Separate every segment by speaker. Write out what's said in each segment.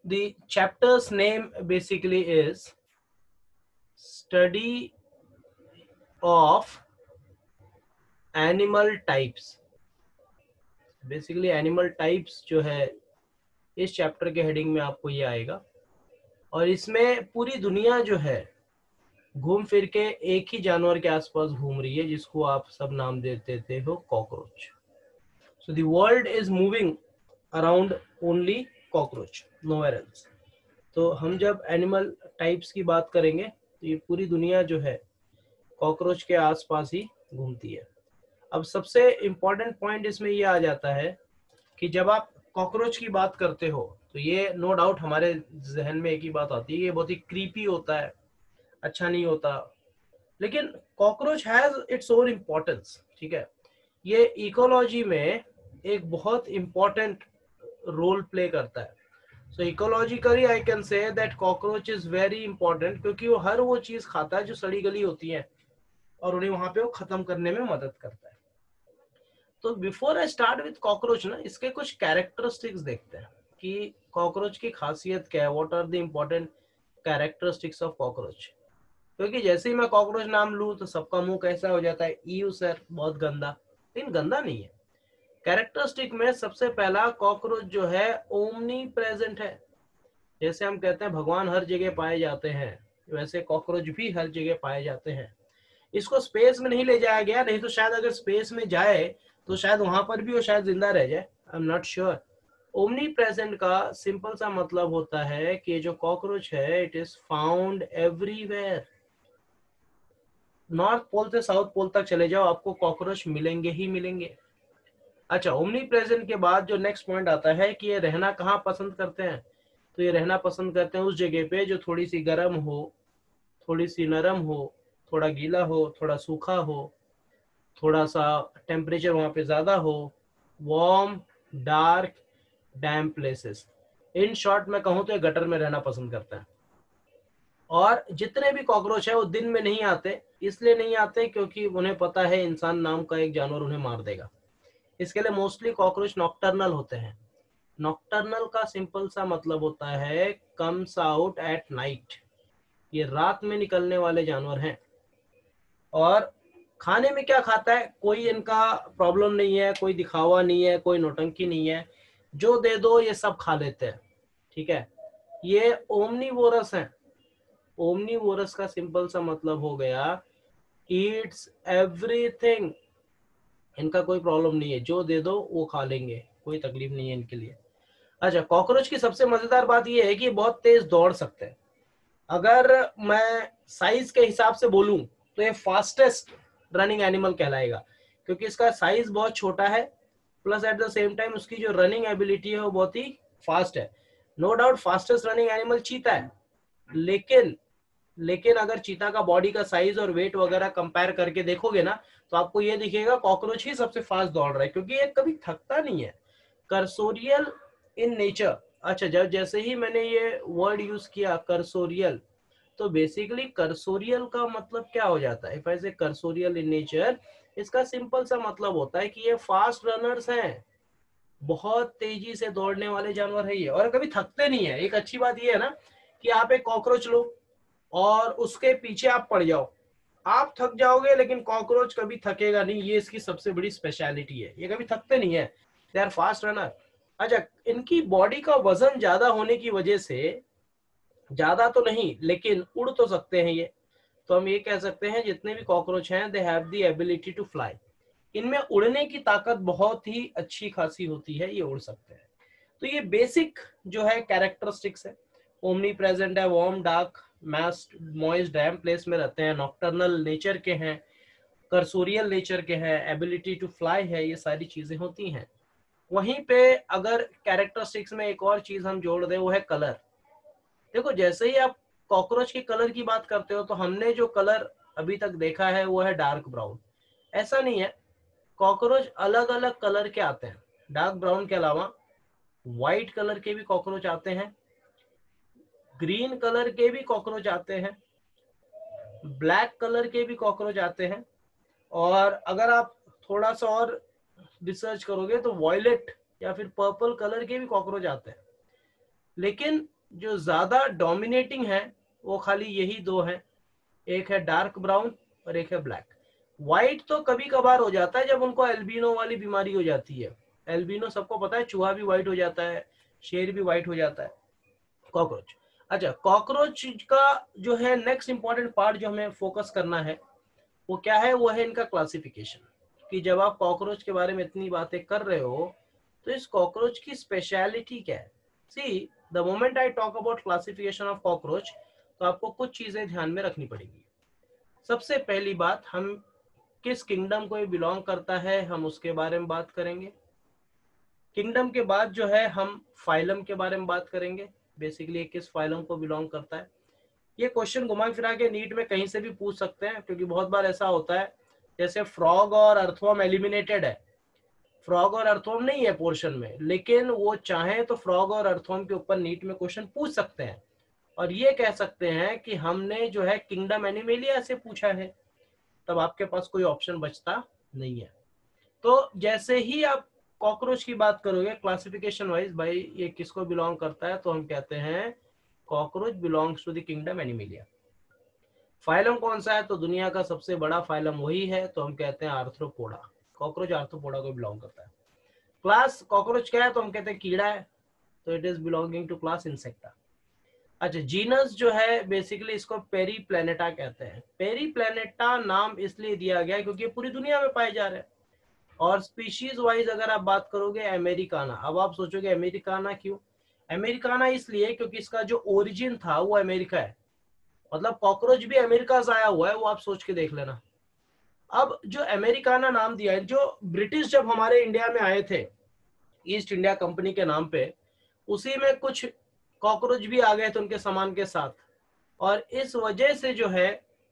Speaker 1: The chapter's name basically is Study of Animal Types. Basically animal types जो है इस chapter के heading में आपको ये आएगा, और इसमें पूरी दुनिया जो है घूम फिर के एक ही जानवर के आसपास घूम रही है जिसको आप सब नाम देते हो cockroach. So the world is moving around only cockroach, nowhere else. तो हम जब एनिमल टाइप्स की बात करेंगे तो ये पूरी दुनिया जो है कॉकरोच के आसपास ही घूमती है. अब सबसे इम्पोर्टेंट पॉइंट इसमें ये आ जाता है कि जब आप कॉकरोच की बात करते हो तो ये नो डाउट हमारे जहन में एक ही बात आती है, ये बहुत ही क्रीपी होता है, अच्छा नहीं होता. लेकिन cockroach has its own importance. ठीक है, ये इकोलॉजी में एक बहुत इम्पोर्टेंट रोल प्ले करता है. So ecologically I can say that cockroach is very important, क्योंकि वो हर वो चीज खाता है जो सड़ी गली होती है और उन्हें वहां पे वो खत्म करने में मदद करता है. तो before I start with cockroach ना, इसके कुछ कैरेक्टरिस्टिक्स देखते हैं कि कॉकरोच की खासियत क्या है. What are the important characteristics of cockroach. क्योंकि जैसे ही मैं कॉकरोच नाम लूं तो सबका मुंह कैसा हो जाता है, ईव सर बहुत गंदा. लेकिन गंदा नहीं है. कैरेक्टरिस्टिक में सबसे पहला, कॉकरोच जो है ओमनी प्रेजेंट है. जैसे हम कहते हैं भगवान हर जगह पाए जाते हैं, वैसे कॉकरोच भी हर जगह पाए जाते हैं. इसको स्पेस में नहीं ले जाया गया, नहीं तो शायद अगर स्पेस में जाए तो शायद वहां पर भी वो शायद जिंदा रह जाए. I am not sure. Omnipresent का सिंपल सा मतलब होता है कि जो कॉकरोच है it is found everywhere. North pole से साउथ पोल तक चले जाओ, आपको कॉकरोच मिलेंगे ही मिलेंगे. अच्छा, ओमनी प्रेजेंट के बाद जो नेक्स्ट पॉइंट आता है कि ये रहना कहाँ पसंद करते हैं, तो ये रहना पसंद करते हैं उस जगह पे जो थोड़ी सी गर्म हो, थोड़ी सी नरम हो, थोड़ा गीला हो, थोड़ा सूखा हो, थोड़ा सा टेम्परेचर वहां पे ज्यादा हो. Warm, dark, damp places. In short में कहूँ तो ये गटर में रहना पसंद करता है. और जितने भी कॉकरोच है वो दिन में नहीं आते. इसलिए नहीं आते क्योंकि उन्हें पता है इंसान नाम का एक जानवर उन्हें मार देगा. इसके लिए मोस्टली कॉकरोच नॉक्टर्नल होते हैं. नॉक्टर्नल का सिंपल सा मतलब होता है कम्स आउट एट नाइट. ये रात में निकलने वाले जानवर हैं. और खाने में क्या खाता है, कोई इनका प्रॉब्लम नहीं है, कोई दिखावा नहीं है, कोई नौटंकी नहीं है. जो दे दो ये सब खा लेते हैं. ठीक है, ये ओमनीवोरस हैं. ओमनीवोरस का सिंपल सा मतलब हो गया ईट्स एवरीथिंग. इनका कोई प्रॉब्लम नहीं है, जो दे दो वो खा लेंगे, कोई तकलीफ नहीं है इनके लिए. अच्छा, कॉकरोच की सबसे मजेदार बात यह है कि ये बहुत तेज दौड़ सकते हैं. अगर मैं साइज के हिसाब से बोलूं तो ये फास्टेस्ट रनिंग एनिमल कहलाएगा, क्योंकि इसका साइज बहुत छोटा है, plus at the same time उसकी जो रनिंग एबिलिटी है वो बहुत ही फास्ट है. No doubt fastest running animal चीता है. लेकिन लेकिन अगर चीता का बॉडी का साइज और वेट वगैरह कंपेयर करके देखोगे ना, तो आपको ये दिखेगा कॉकरोच ही सबसे फास्ट दौड़ रहा है, क्योंकि ये कभी थकता नहीं है. Cursorial in nature. अच्छा, जब जैसे ही मैंने ये वर्ड यूज किया कर्सोरियल, तो बेसिकली कर्सोरियल का मतलब क्या हो जाता है. इफ आई से कर्सोरियल इन नेचर, इसका सिंपल सा मतलब होता है कि ये फास्ट रनर्स हैं, बहुत तेजी से दौड़ने वाले जानवर है ये, और कभी थकते नहीं है. एक अच्छी बात ये है ना कि आप एक कॉकरोच लो और उसके पीछे आप पड़ जाओ, आप थक जाओगे, लेकिन कॉकरोच कभी थकेगा नहीं. ये इसकी सबसे बड़ी स्पेशलिटी है, ये कभी थकते नहीं है. They are fast runner. अच्छा, इनकी बॉडी का वजन ज्यादा होने की वजह से, ज्यादा तो नहीं लेकिन उड़ तो सकते हैं ये, तो हम ये कह सकते हैं जितने भी कॉकरोच हैं they have the ability to fly. इनमें उड़ने की ताकत बहुत ही अच्छी खासी होती है, ये उड़ सकते हैं. तो ये बेसिक जो है कैरेक्टरिस्टिक्स है. ओमनी प्रेजेंट है, वार्म, डार्क, मॉइस्ट, डैम्प प्लेस में रहते हैं, नॉक्टर्नल नेचर के हैं, कर्सोरियल नेचर के हैं, एबिलिटी टू फ्लाई है, ये सारी चीजें होती हैं. वहीं पे अगर कैरेक्टरिस्टिक्स में एक और चीज हम जोड़ दें वो है कलर. देखो, जैसे ही आप कॉकरोच के कलर की बात करते हो तो हमने जो कलर अभी तक देखा है वो है डार्क ब्राउन. ऐसा नहीं है, कॉकरोच अलग अलग कलर के आते हैं. डार्क ब्राउन के अलावा व्हाइट कलर के भी कॉकरोच आते हैं, ग्रीन कलर के भी कॉकरोच आते हैं, ब्लैक कलर के भी कॉकरोच आते हैं, और अगर आप थोड़ा सा और रिसर्च करोगे तो वॉयलेट या फिर पर्पल कलर के भी कॉकरोच आते हैं. लेकिन जो ज्यादा डोमिनेटिंग है वो खाली यही दो हैं, एक है डार्क ब्राउन और एक है ब्लैक। व्हाइट तो कभी कभार हो जाता है जब उनको एल्बिनो वाली बीमारी हो जाती है। एल्बिनो सबको पता है, चूहा भी व्हाइट हो जाता है, शेर भी व्हाइट हो जाता है, कॉकरोच। अच्छा, कॉकरोच का जो है नेक्स्ट इंपॉर्टेंट पार्ट जो हमें फोकस करना है वो क्या है, वो है इनका क्लासिफिकेशन। कि जब आप कॉकरोच के बारे में इतनी बातें कर रहे हो तो इस कॉकरोच की स्पेशलिटी क्या है। See, the moment I talk about classification of cockroach तो आपको कुछ चीजें ध्यान में रखनी पड़ेगी। सबसे पहली बात, हम किस किंगडम को ये बिलोंग करता है हम उसके बारे में बात करेंगे। किंगडम के बाद जो है हम फाइलम के बारे में बात करेंगे, बेसिकली किस फाइलम को बिलोंग करता है। ये क्वेश्चन घुमा फिरा के नीट में कहीं से भी पूछ सकते हैं, क्योंकि बहुत बार ऐसा होता है जैसे फ्रॉग और अर्थवर्म एलिमिनेटेड है, फ्रॉग और अर्थवर्म नहीं है पोर्शन में, लेकिन वो चाहे तो फ्रॉग और अर्थवर्म के ऊपर नीट में क्वेश्चन पूछ सकते हैं और ये कह सकते हैं कि हमने जो है किंगडम एनिमेलिया से पूछा है, तब आपके पास कोई ऑप्शन बचता नहीं है। तो जैसे ही आप कॉकरोच की बात करोगे क्लासिफिकेशन वाइज, भाई ये किसको बिलोंग करता है, तो हम कहते हैं cockroach belongs to the kingdom Animalia. Phylum कौन सा है, तो दुनिया का सबसे बड़ा फाइलम वही है, तो हम कहते हैं आर्थ्रोपोडा। कॉकरोच आर्थ्रोपोडा को बिलोंग करता है। क्लास कॉकरोच क्या है, तो हम कहते हैं कीड़ा है, तो it is belonging to class Insecta. अच्छा, जीनस जो है बेसिकली इसको पेरी प्लेनेटा कहते हैं। पेरी प्लेनेटा नाम इसलिए दिया गया क्योंकि ये पूरी दुनिया में पाए जा रहे हैं। और स्पीशीज वाइज अगर आप बात करोगे अमेरिकाना, अब आप सोचोगे अमेरिकाना क्यों, अमेरिकाना इसलिए क्योंकि इसका जो ओरिजिन था वो अमेरिका है, मतलब कॉकरोच भी अमेरिका से आया हुआ है, वो आप सोच के देख लेना। अब जो अमेरिकाना नाम दिया है, जो ब्रिटिश जब हमारे इंडिया में आए थे ईस्ट इंडिया कंपनी के नाम पे, उसी में कुछ कॉकरोच भी आ गए थे उनके सामान के साथ, और इस वजह से जो है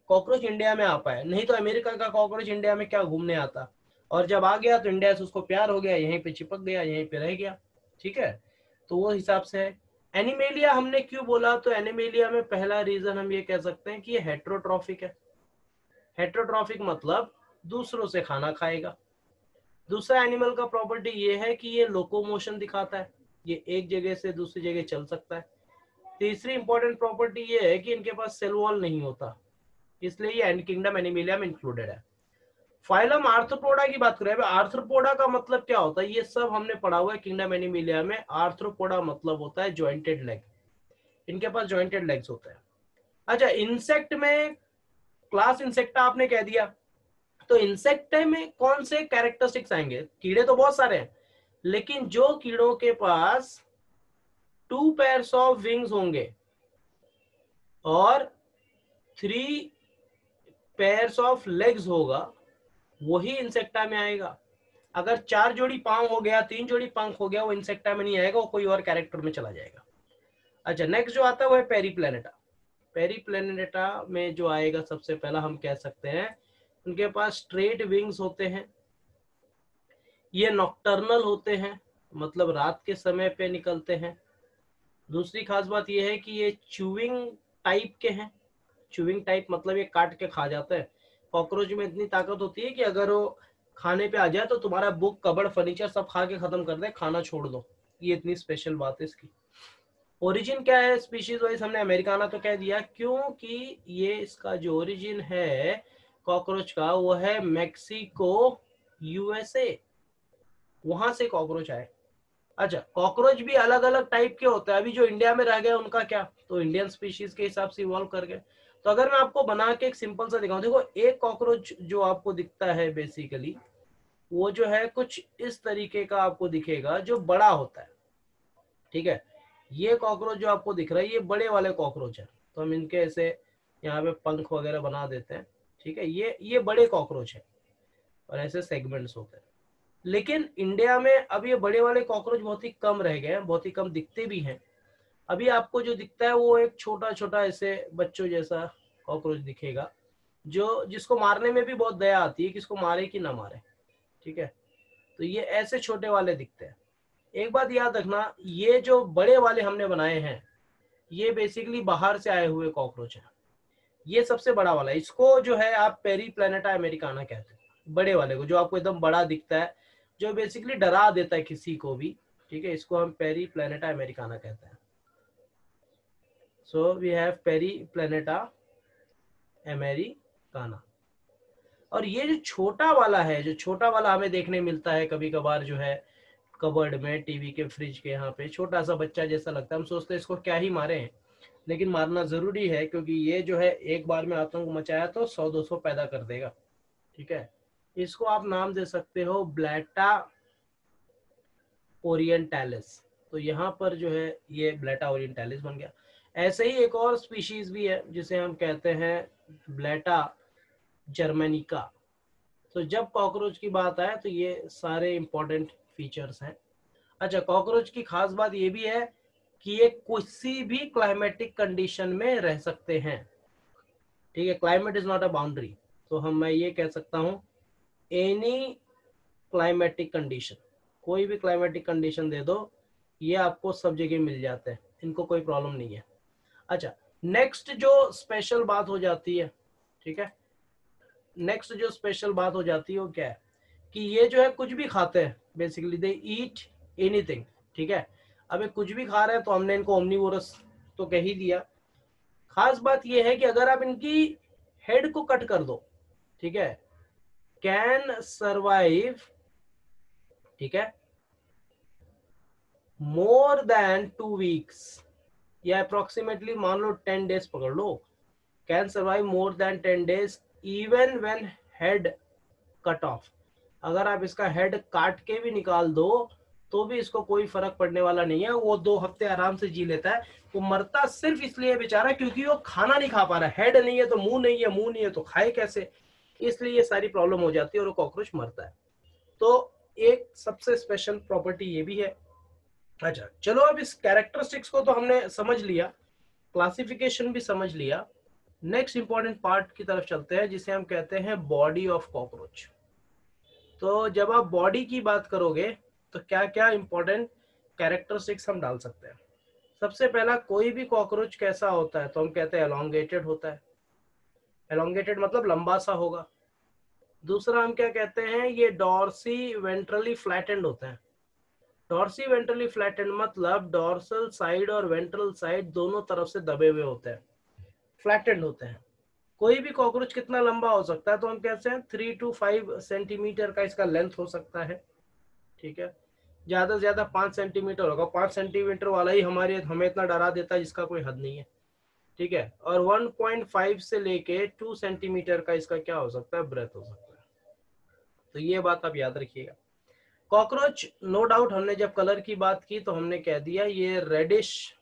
Speaker 1: कॉकरोच इंडिया में आ पाया, नहीं तो अमेरिका का कॉकरोच इंडिया में क्या घूमने आता। और जब आ गया तो इंडिया से उसको प्यार हो गया, यहीं पे चिपक गया, यहीं पे रह गया। ठीक है, तो वो हिसाब से है। एनिमेलिया हमने क्यों बोला, तो एनिमेलिया में पहला रीजन हम ये कह सकते हैं कि ये हेट्रोट्रॉफिक है। हेट्रोट्रॉफिक मतलब दूसरों से खाना खाएगा। दूसरा एनिमल का प्रॉपर्टी ये है कि ये लोकोमोशन दिखाता है, ये एक जगह से दूसरी जगह चल सकता है। तीसरी इंपॉर्टेंट प्रॉपर्टी ये है कि इनके पास सेल वॉल नहीं होता, इसलिए ये एंड किंगडम एनिमेलिया में इंक्लूडेड है। फाइलम आर्थ्रोपोडा की बात करें, आर्थ्रोपोडा का मतलब क्या होता है, ये सब हमने पढ़ा हुआ है किंगडम एनिमेलिया में। आर्थ्रोपोडा मतलब होता है जॉइंटेड लेग, इनके पास जॉइंटेड लेग्स होते हैं। अच्छा, इंसेक्ट में क्लास इंसेक्टा आपने कह दिया, तो इंसेक्ट में कौन से कैरेक्टरिस्टिक्स आएंगे, कीड़े तो बहुत सारे हैं, लेकिन जो कीड़ों के पास 2 पेयर्स ऑफ विंग्स होंगे और 3 पेयर्स ऑफ लेग्स होगा, वही इंसेक्टा में आएगा। अगर 4 जोड़ी पांव हो गया, 3 जोड़ी पंख हो गया, वो इंसेक्टा में नहीं आएगा, वो कोई और कैरेक्टर में चला जाएगा। अच्छा, नेक्स्ट जो आता है वो है पेरीप्लेनेटा। पेरीप्लेनेटा में जो आएगा सबसे पहला हम कह सकते हैं उनके पास स्ट्रेट विंग्स होते हैं, ये नॉक्टर्नल होते हैं, मतलब रात के समय पे निकलते हैं। दूसरी खास बात यह है कि ये च्यूइंग टाइप के हैं। च्यूइंग टाइप मतलब ये काट के खा जाता है। कॉकरोच में इतनी ताकत होती है कि अगर वो खाने पे आ जाए तो तुम्हारा बुक कबड़ फर्नीचर सब खा के खत्म कर दे, खाना छोड़ दो। ये इतनी स्पेशल बात है इसकी। ओरिजिन क्या है स्पीशीज वाइज, हमने अमेरिकाना तो कह दिया, क्योंकि ये इसका जो ओरिजिन है कॉकरोच का वो है मैक्सिको, यूएसए, वहां से कॉकरोच आए। अच्छा, कॉकरोच भी अलग अलग टाइप के होते हैं, अभी जो इंडिया में रह गए उनका क्या, तो इंडियन स्पीशीज के हिसाब से इवॉल्व कर गए। तो अगर मैं आपको बना के एक सिंपल सा दिखाऊं, देखो एक कॉकरोच जो आपको दिखता है बेसिकली वो जो है कुछ इस तरीके का आपको दिखेगा जो बड़ा होता है। ठीक है, ये कॉकरोच जो आपको दिख रहा है ये बड़े वाले कॉकरोच है, तो हम इनके ऐसे यहाँ पे पंख वगैरह बना देते हैं। ठीक है, ये बड़े कॉकरोच है और ऐसे सेगमेंट्स होते हैं। लेकिन इंडिया में अब ये बड़े वाले कॉकरोच बहुत ही कम रह गए हैं, बहुत ही कम दिखते भी हैं। अभी आपको जो दिखता है वो एक छोटा छोटा ऐसे बच्चों जैसा कॉकरोच दिखेगा, जो जिसको मारने में भी बहुत दया आती है, किसको मारे कि ना मारे। ठीक है, तो ये ऐसे छोटे वाले दिखते हैं। एक बात याद रखना, ये जो बड़े वाले हमने बनाए हैं ये बेसिकली बाहर से आए हुए कॉकरोच हैं। ये सबसे बड़ा वाला है, इसको जो है आप पेरी प्लेनेटा अमेरिकाना कहते हैं, बड़े वाले को जो आपको एकदम बड़ा दिखता है, जो बेसिकली डरा देता है किसी को भी। ठीक है, इसको हम पेरी प्लेनेटा अमेरिकाना कहते हैं। So we have Periplaneta americana. और ये जो छोटा वाला है, जो छोटा वाला हमें देखने मिलता है कभी कभार जो है कबर्ड में, टीवी के फ्रिज के यहाँ पे, छोटा सा बच्चा जैसा लगता है, हम सोचते हैं इसको क्या ही मारे हैं, लेकिन मारना जरूरी है क्योंकि ये जो है एक बार में आतंक मचाया तो 100-200 पैदा कर देगा। ठीक है, इसको आप नाम दे सकते हो ब्लैटा ओरिएंटालिस। तो यहाँ पर जो है ये ब्लैटा ओरिएंटालिस बन गया। ऐसे ही एक और स्पीशीज भी है जिसे हम कहते हैं ब्लैटा जर्मेनिका। तो जब कॉकरोच की बात आए तो ये सारे इंपॉर्टेंट फीचर्स हैं। अच्छा, कॉकरोच की खास बात ये भी है कि ये किसी भी क्लाइमेटिक कंडीशन में रह सकते हैं। ठीक है, climate is not a boundary. तो मैं ये कह सकता हूँ एनी क्लाइमेटिक कंडीशन, कोई भी क्लाइमेटिक कंडीशन दे दो, ये आपको सब जगह मिल जाते हैं, इनको कोई प्रॉब्लम नहीं है। अच्छा, नेक्स्ट जो स्पेशल बात हो जाती है, ठीक है, नेक्स्ट जो स्पेशल बात हो जाती है वो क्या है कि ये जो है कुछ भी खाते हैं, बेसिकली दे ईट एनीथिंग। ठीक है, अब ये कुछ भी खा रहे हैं तो हमने इनको ओमनीवोरस तो कह ही दिया। खास बात ये है कि अगर आप इनकी हेड को कट कर दो, ठीक है, कैन सर्वाइव, ठीक है, मोर देन 2 वीक्स, या अप्रोक्सीमेटली मान लो 10 डेज पकड़ लो, can survive more than 10 days even when head cut off. अगर आप इसका हेड काट के भी निकाल दो तो भी इसको कोई फर्क पड़ने वाला नहीं है, वो 2 हफ्ते आराम से जी लेता है। वो मरता सिर्फ इसलिए बेचारा क्योंकि वो खाना नहीं खा पा रहा है, हेड नहीं है तो मुंह नहीं है, मुंह नहीं है तो खाए कैसे, इसलिए ये सारी प्रॉब्लम हो जाती है और वो कॉकरोच मरता है। तो एक सबसे स्पेशल प्रॉपर्टी ये भी है। अच्छा चलो, अब इस कैरेक्टरिस्टिक्स को तो हमने समझ लिया, क्लासिफिकेशन भी समझ लिया। नेक्स्ट इंपॉर्टेंट पार्ट की तरफ चलते हैं जिसे हम कहते हैं बॉडी ऑफ कॉकरोच। तो जब आप बॉडी की बात करोगे तो क्या क्या इंपॉर्टेंट कैरेक्टरिस्टिक्स हम डाल सकते हैं। सबसे पहला, कोई भी कॉकरोच कैसा होता है तो हम कहते हैं एलोंगेटेड होता है, एलोंगेटेड मतलब लंबा सा होगा। दूसरा हम क्या कहते हैं, ये डॉर्सी वेंट्रली फ्लैटेंड होता है। डॉर्सी वेंट्रली फ्लैटेंड मतलब डॉर्सल साइड और वेंट्रल साइड दोनों तरफ से दबे हुए होते हैं, फ्लैटेंड होते हैं। कोई भी कॉकरोच कितना लंबा हो सकता है तो हम कहते हैं 3 to 5 सेंटीमीटर का इसका लेंथ हो सकता है। ठीक है, ज्यादा से ज्यादा 5 सेंटीमीटर होगा। 5 सेंटीमीटर वाला ही हमें इतना डरा देता है जिसका कोई हद नहीं है। ठीक है, और 1.5 से लेके 2 सेंटीमीटर का इसका क्या हो सकता है, ब्रेथ हो सकता है। तो ये बात आप याद रखिएगा। कॉकरोच नो डाउट, हमने जब कलर की बात की तो हमने कह दिया ये रेडिश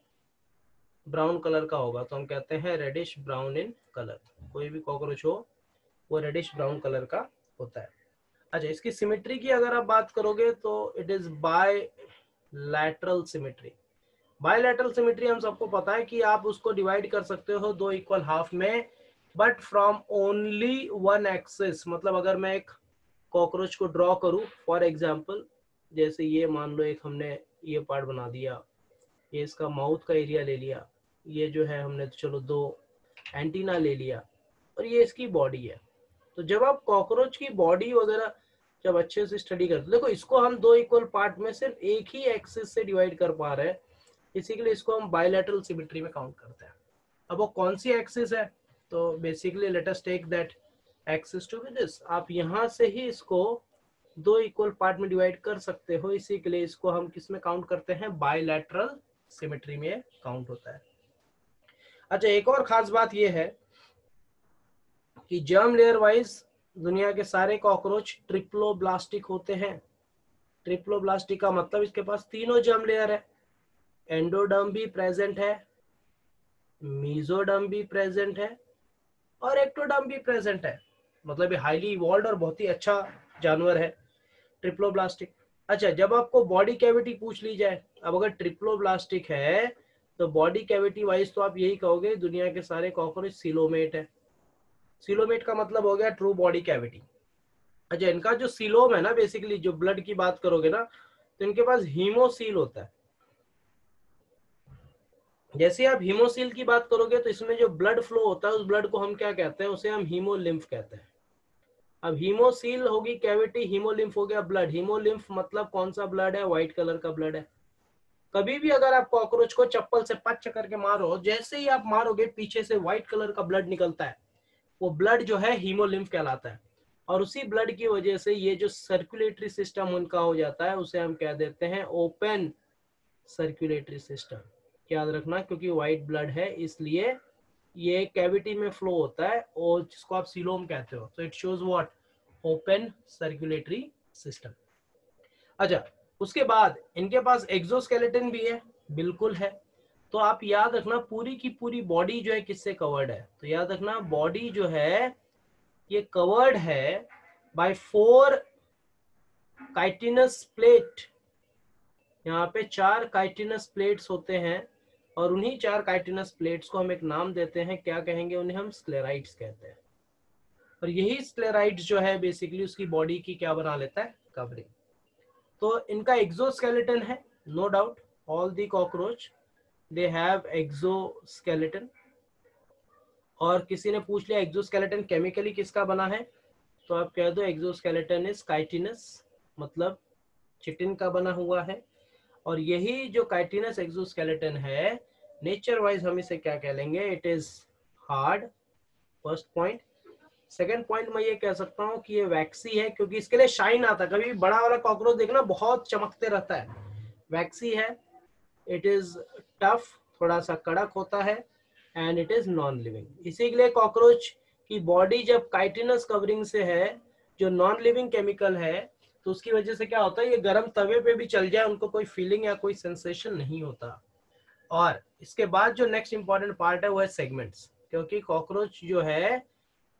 Speaker 1: ब्राउन कलर का होगा, तो हम कहते हैं रेडिश ब्राउन इन कलर। कोई भी कॉकरोच हो वो रेडिश ब्राउन कलर का होता है। अच्छा, इसकी सिमेट्री की अगर आप बात करोगे तो it is by lateral symmetry. Bilateral symmetry हम सबको पता है कि आप उसको डिवाइड कर सकते हो 2 इक्वल हाफ में, बट फ्रॉम ओनली 1 एक्सिस। मतलब अगर मैं एक कॉकरोच को ड्रॉ करूं, फॉर एग्जांपल जैसे ये मान लो एक हमने ये पार्ट बना दिया, ये इसका माउथ का एरिया ले लिया, ये जो है हमने चलो 2 एंटीना ले लिया, और ये इसकी बॉडी है। तो जब आप कॉकरोच की बॉडी वगैरह जब अच्छे से स्टडी करते, देखो इसको हम 2 इक्वल पार्ट में सिर्फ एक ही एक्सिस से डिवाइड कर पा रहे हैं, इसी के लिए इसको हम बायलैटरल सिमेट्री में काउंट करते हैं। अब वो कौन सी एक्सिस है, तो basically let us take that axis to be this. आप यहाँ से ही इसको 2 इक्वल पार्ट में डिवाइड कर सकते हो, इसी के लिए इसको हम किस में काउंट करते हैं, बायलैटरल सिमेट्री में काउंट होता है। अच्छा, एक और खास बात यह है कि जर्म लेयर वाइज दुनिया के सारे कॉकरोच ट्रिप्लोब्लास्टिक होते हैं। ट्रिप्लोब्लास्टिक का मतलब इसके पास तीनों जर्म लेयर है, एंडोडर्म भी प्रेजेंट है, मीजोडर्म भी प्रेजेंट है, और एक्टोडर्म भी प्रेजेंट है। मतलब ये हाईली इवॉल्व और बहुत ही अच्छा जानवर है ट्रिप्लोब्लास्टिक। अच्छा, जब आपको बॉडी कैविटी पूछ ली जाए, अब अगर ट्रिप्लोब्लास्टिक है तो बॉडी कैविटी वाइज तो आप यही कहोगे दुनिया के सारे कॉकरोच सीलोमेट है। सीलोमेट का मतलब हो गया ट्रू बॉडी कैविटी। अच्छा, इनका जो सीलोम है ना, बेसिकली जो ब्लड की बात करोगे ना, तो इनके पास हीमोसील होता है। जैसे आप हीमोसील की बात करोगे तो इसमें जो ब्लड फ्लो होता है उस ब्लड को हम क्या कहते हैं, उसे हम हीमोलिम्फ कहते हैं। अब हीमोसील होगी कैविटी, हीमोलिम्फ हो गया ब्लड। हीमोलिम्फ मतलब कौन सा ब्लड है, व्हाइट कलर का ब्लड है। कभी भी अगर आप कॉकरोच को चप्पल से पच करके मारो, जैसे ही आप मारोगे पीछे से व्हाइट कलर का ब्लड निकलता है, वो ब्लड जो है हीमोलिम्फ कहलाता है, और उसी ब्लड की वजह से ये जो सर्कुलेटरी सिस्टम उनका हो जाता है, उसे हम कह देते हैं ओपन सर्कुलेटरी सिस्टम। याद रखना, क्योंकि व्हाइट ब्लड है इसलिए ये कैविटी में फ्लो होता है, और जिसको आप सीलोम कहते हो। तो it shows what, open circulatory system. अच्छा, उसके बाद इनके पास एक्सोस्केलेटन भी है, बिल्कुल है। तो आप याद रखना पूरी की पूरी बॉडी जो है किससे कवर्ड है, तो याद रखना बॉडी जो है ये कवर्ड है बाय 4 काइटिनस प्लेट। यहाँ पे 4 काइटिनस प्लेट्स होते हैं, और उन्हीं 4 काइटिनस प्लेट्स को हम एक नाम देते हैं, क्या कहेंगे उन्हें, हम स्क्लेराइड्स कहते हैं। और यही स्क्लेराइड्स जो है बेसिकली उसकी बॉडी की क्या बना लेता है, कवरिंग। तो इनका एक्सोस्केलेटन है, no doubt, all the cockroach they have exoskeleton. और किसी ने पूछ लिया एक्सोस्केलेटन केमिकली किसका बना है, तो आप कह दो एक्सोस्केलेटन इज काइटिनस, मतलब चिटिन का बना हुआ है। और यही जो काइटिनस एक्सोस्केलेटन है, नेचर वाइज हम इसे क्या कह लेंगे, it is hard, first point. Second point मैं ये कह सकता हूँ कि ये वैक्सी है, क्योंकि इसके लिए शाइन आता है। कभी बड़ा वाला कॉकरोच देखना बहुत चमकते रहता है, वैक्सी है। इट इज टफ, थोड़ा सा कड़क होता है, and it is non living. इसी के लिए कॉकरोच की बॉडी जब काइटिनस कवरिंग से है, जो नॉन लिविंग केमिकल है, तो उसकी वजह से क्या होता है, ये गर्म तवे पे भी चल जाए उनको कोई फीलिंग या कोई सेंसेशन नहीं होता। और इसके बाद जो नेक्स्ट इंपॉर्टेंट पार्ट है वो है सेगमेंट्स, क्योंकि कॉकरोच जो है,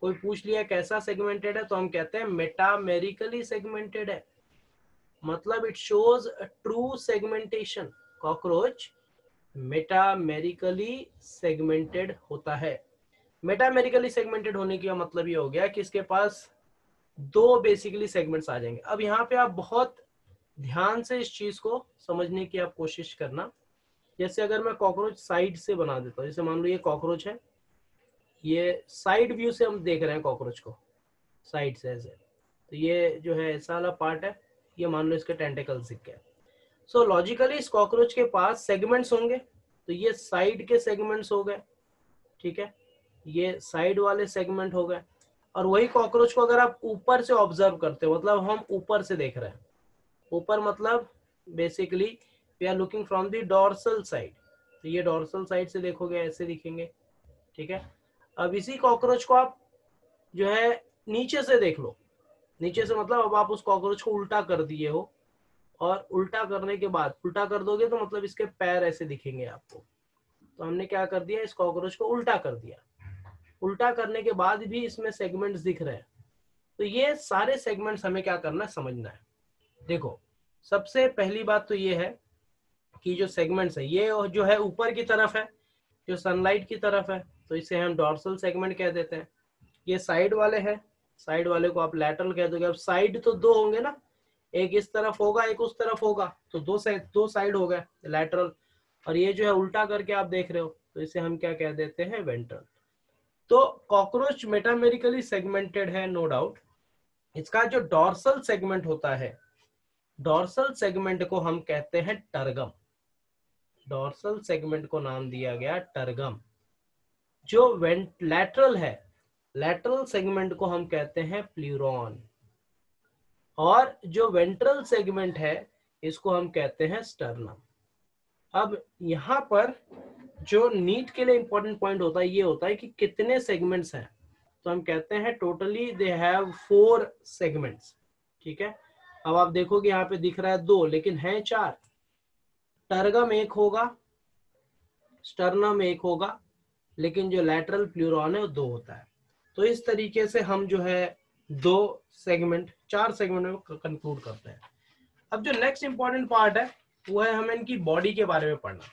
Speaker 1: कोई पूछ लिया कैसा सेगमेंटेड है, तो हम कहते हैं मेटामेरिकली सेगमेंटेड है, मतलब it shows true segmentation. Cockroach metamerically segmented होता है। मेटामेरिकली सेगमेंटेड होने का मतलब ये हो गया कि इसके पास 2 बेसिकली सेगमेंट्स आ जाएंगे। अब यहाँ पे आप बहुत ध्यान से इस चीज को समझने की आप कोशिश करना। जैसे अगर मैं कॉकरोच साइड से बना देता हूँ, जैसे मान लो ये कॉकरोच है, ये साइड व्यू से हम देख रहे हैं कॉकरोच को, साइड से ऐसे, तो ये जो है ऐसा वाला पार्ट है, ये मान लो इसके टेंटिकल्स दिख गए। सो लॉजिकली इस कॉकरोच के पास सेगमेंट्स होंगे, तो ये साइड के सेगमेंट्स हो गए, ठीक है, ये साइड वाले सेगमेंट हो गए। और वही कॉकरोच को अगर आप ऊपर से ऑब्जर्व करते हो, मतलब हम ऊपर से देख रहे हैं, ऊपर मतलब basically we are looking from the dorsal side, तो ये डॉर्सल साइड से देखोगे ऐसे दिखेंगे, ठीक है। अब इसी कॉकरोच को आप जो है नीचे से देख लो, नीचे से मतलब अब आप उस कॉकरोच को उल्टा कर दिए हो, और उल्टा करने के बाद, उल्टा कर दोगे तो मतलब इसके पैर ऐसे दिखेंगे आपको। तो हमने क्या कर दिया, इस कॉकरोच को उल्टा कर दिया, उल्टा करने के बाद भी इसमें सेगमेंट्स दिख रहे हैं। तो ये सारे सेगमेंट्स हमें क्या करना है, समझना है। देखो, सबसे पहली बात तो ये है कि जो सेगमेंट्स है, ये जो है ऊपर की तरफ है, जो सनलाइट की तरफ है, तो इसे हम डॉर्सल सेगमेंट कह देते हैं। ये साइड वाले हैं, साइड वाले को आप लैटरल कह दोगे। अब साइड तो 2 होंगे ना, एक इस तरफ होगा, एक उस तरफ होगा, तो 2 साइड हो गए लैटरल। और ये जो है उल्टा करके आप देख रहे हो, तो इसे हम क्या कह देते हैं, वेंट्रल। तो कॉकरोच मेटामेरिकली सेगमेंटेड है, नो डाउट। इसका जो डॉर्सल सेगमेंट होता है, डॉर्सल सेगमेंट को हम कहते हैं टर्गम। डॉर्सल सेगमेंट को नाम दिया गया टर्गम। जो लैटरल है, लैटरल सेगमेंट को हम कहते हैं प्लूरॉन, और जो वेंट्रल सेगमेंट है इसको हम कहते हैं स्टर्नम। अब यहाँ पर जो नीट के लिए इंपॉर्टेंट पॉइंट होता है, ये होता है कि कितने सेगमेंट्स हैं। तो हम कहते हैं टोटली दे हैव 4 सेगमेंट्स, ठीक है। अब आप देखोगे यहाँ पे दिख रहा है 2, लेकिन है 4। टर्गम 1 होगा, स्टर्नम 1 होगा, लेकिन जो लैटरल प्लूरॉन है वो 2 होता है। तो इस तरीके से हम जो है 2 सेगमेंट, 4 सेगमेंट में कंक्लूड करते हैं। अब जो नेक्स्ट इंपॉर्टेंट पार्ट है वो है हमें इनकी बॉडी के बारे में पढ़ना,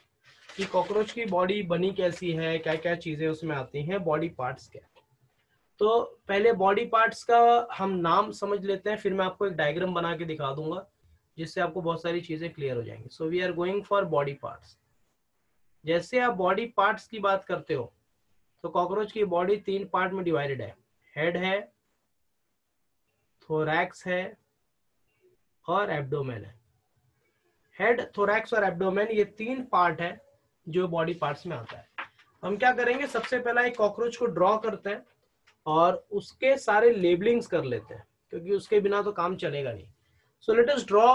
Speaker 1: कि कॉकरोच की बॉडी बनी कैसी है, क्या क्या चीजें उसमें आती हैं, बॉडी पार्ट्स क्या। तो पहले बॉडी पार्ट्स का हम नाम समझ लेते हैं, फिर मैं आपको एक डायग्राम बना के दिखा दूंगा जिससे आपको बहुत सारी चीजें क्लियर हो जाएंगी। So we are going for body parts. जैसे आप बॉडी पार्ट्स की बात करते हो, तो कॉकरोच की बॉडी 3 पार्ट में डिवाइडेड है, हेड है, थोरैक्स है, और एब्डोमेन है। हेड, थोरैक्स और एब्डोमेन, ये 3 पार्ट है जो बॉडी पार्ट्स में आता है। हम क्या करेंगे, सबसे पहला एक कॉकरोच को ड्रॉ करते हैं और उसके सारे लेबलिंग्स कर लेते हैं, क्योंकि उसके बिना तो काम चलेगा नहीं। So let us draw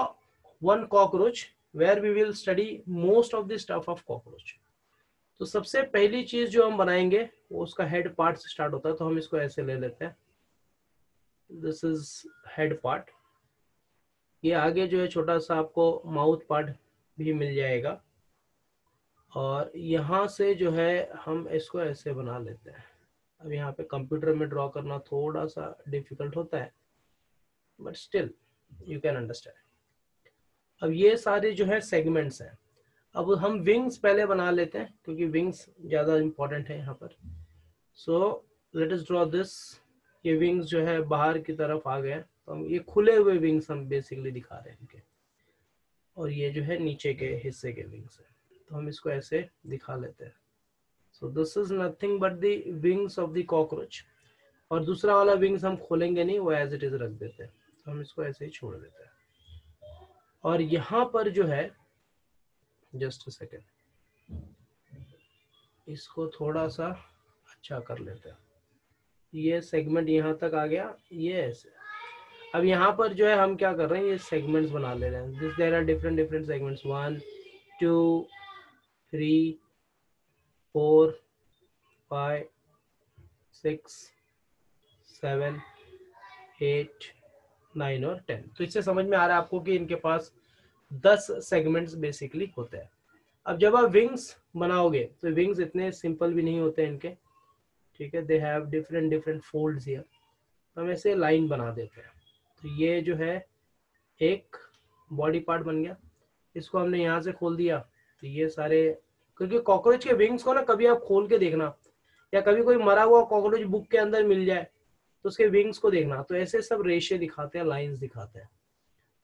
Speaker 1: one cockroach where we will study most of the stuff of cockroach. तो सबसे पहली चीज जो हम बनाएंगे वो उसका हेड पार्ट से स्टार्ट होता है, तो हम इसको ऐसे ले लेते हैं, दिस इज हेड पार्ट। ये आगे जो है छोटा सा आपको माउथ पार्ट भी मिल जाएगा, और यहाँ से जो है हम इसको ऐसे बना लेते हैं। अब यहाँ पे कंप्यूटर में ड्रॉ करना थोड़ा सा डिफिकल्ट होता है, but still you can understand. अब ये सारे जो है सेगमेंट्स हैं। अब हम विंग्स पहले बना लेते हैं, क्योंकि विंग्स ज़्यादा इंपॉर्टेंट है यहाँ पर। सो लेट अस ड्रॉ दिस। ये विंग्स जो है बाहर की तरफ आ गए, तो हम ये खुले हुए विंग्स हम बेसिकली दिखा रहे हैं इनके, और ये जो है नीचे के हिस्से के विंग्स है, तो हम इसको ऐसे दिखा लेते हैं। So this is nothing but the wings of the cockroach. और दूसरा वाला विंग्स हम खोलेंगे नहीं, वो एज इट इज रख देते हैं, तो हम इसको ऐसे ही छोड़ देते हैं। और यहाँ पर जो है, जस्ट अ सेकेंड, इसको थोड़ा सा अच्छा कर लेते हैं। ये सेगमेंट यहाँ तक आ गया, ये ऐसे। अब यहाँ पर जो है हम क्या कर रहे हैं, ये सेगमेंट्स बना ले रहे हैं। This there are different different segments, 1 2 3 4 5 6 7 8 9 और 10। तो इससे समझ में आ रहा है आपको कि इनके पास 10 सेगमेंट्स बेसिकली होते हैं। अब जब आप विंग्स बनाओगे तो विंग्स इतने सिंपल भी नहीं होते इनके, ठीक है, they have different different folds here. तो हम ऐसे लाइन बना देते हैं। तो ये जो है एक बॉडी पार्ट बन गया, इसको हमने यहाँ से खोल दिया, तो ये सारे, क्योंकि कॉकरोच के विंग्स को ना कभी आप खोल के देखना, या कभी कोई मरा हुआ कॉकरोच बुक के अंदर मिल जाए तो उसके विंग्स को देखना, तो ऐसे सब रेशे दिखाते हैं, लाइंस दिखाते हैं।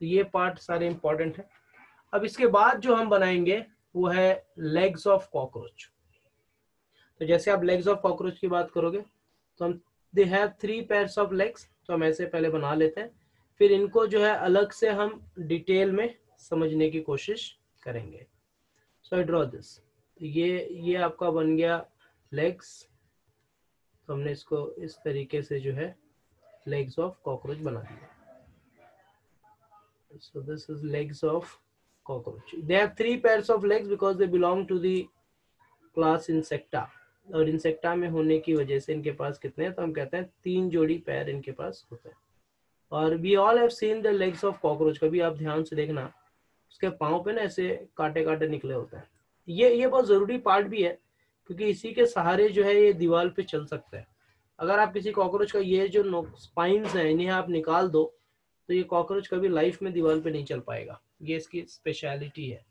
Speaker 1: तो ये पार्ट सारे इंपॉर्टेंट है। अब इसके बाद जो हम बनाएंगे वो है लेग्स ऑफ कॉकरोच। तो जैसे आप लेग्स ऑफ कॉकरोच की बात करोगे तो हम, they have 3 pairs of legs, तो हम ऐसे पहले बना लेते हैं, फिर इनको जो है अलग से हम डिटेल में समझने की कोशिश करेंगे। सो आई ड्रॉ दिस। तो ये आपका बन गया लेग्स। तो हमने इसको इस तरीके से जो है लेग्स ऑफ कॉकरोच बना दिया। So this is legs of cockroach. They have 3 pairs of legs because they belong to the class Insecta. और इंसेक्टा में होने की वजह से इनके पास कितने हैं, तो हम कहते हैं 3 जोड़ी पैर इनके पास होते हैं। और we all have seen the legs of cockroach। कभी आप ध्यान से देखना, उसके पाँव पे ना ऐसे कांटे कांटे निकले होते हैं। ये बहुत जरूरी पार्ट भी है, क्योंकि इसी के सहारे जो है ये दीवार पे चल सकता है। अगर आप किसी कॉकरोच का ये जो स्पाइन्स हैं इन्हें आप निकाल दो, तो ये कॉकरोच कभी लाइफ में दीवार पे नहीं चल पाएगा। ये इसकी स्पेशलिटी है,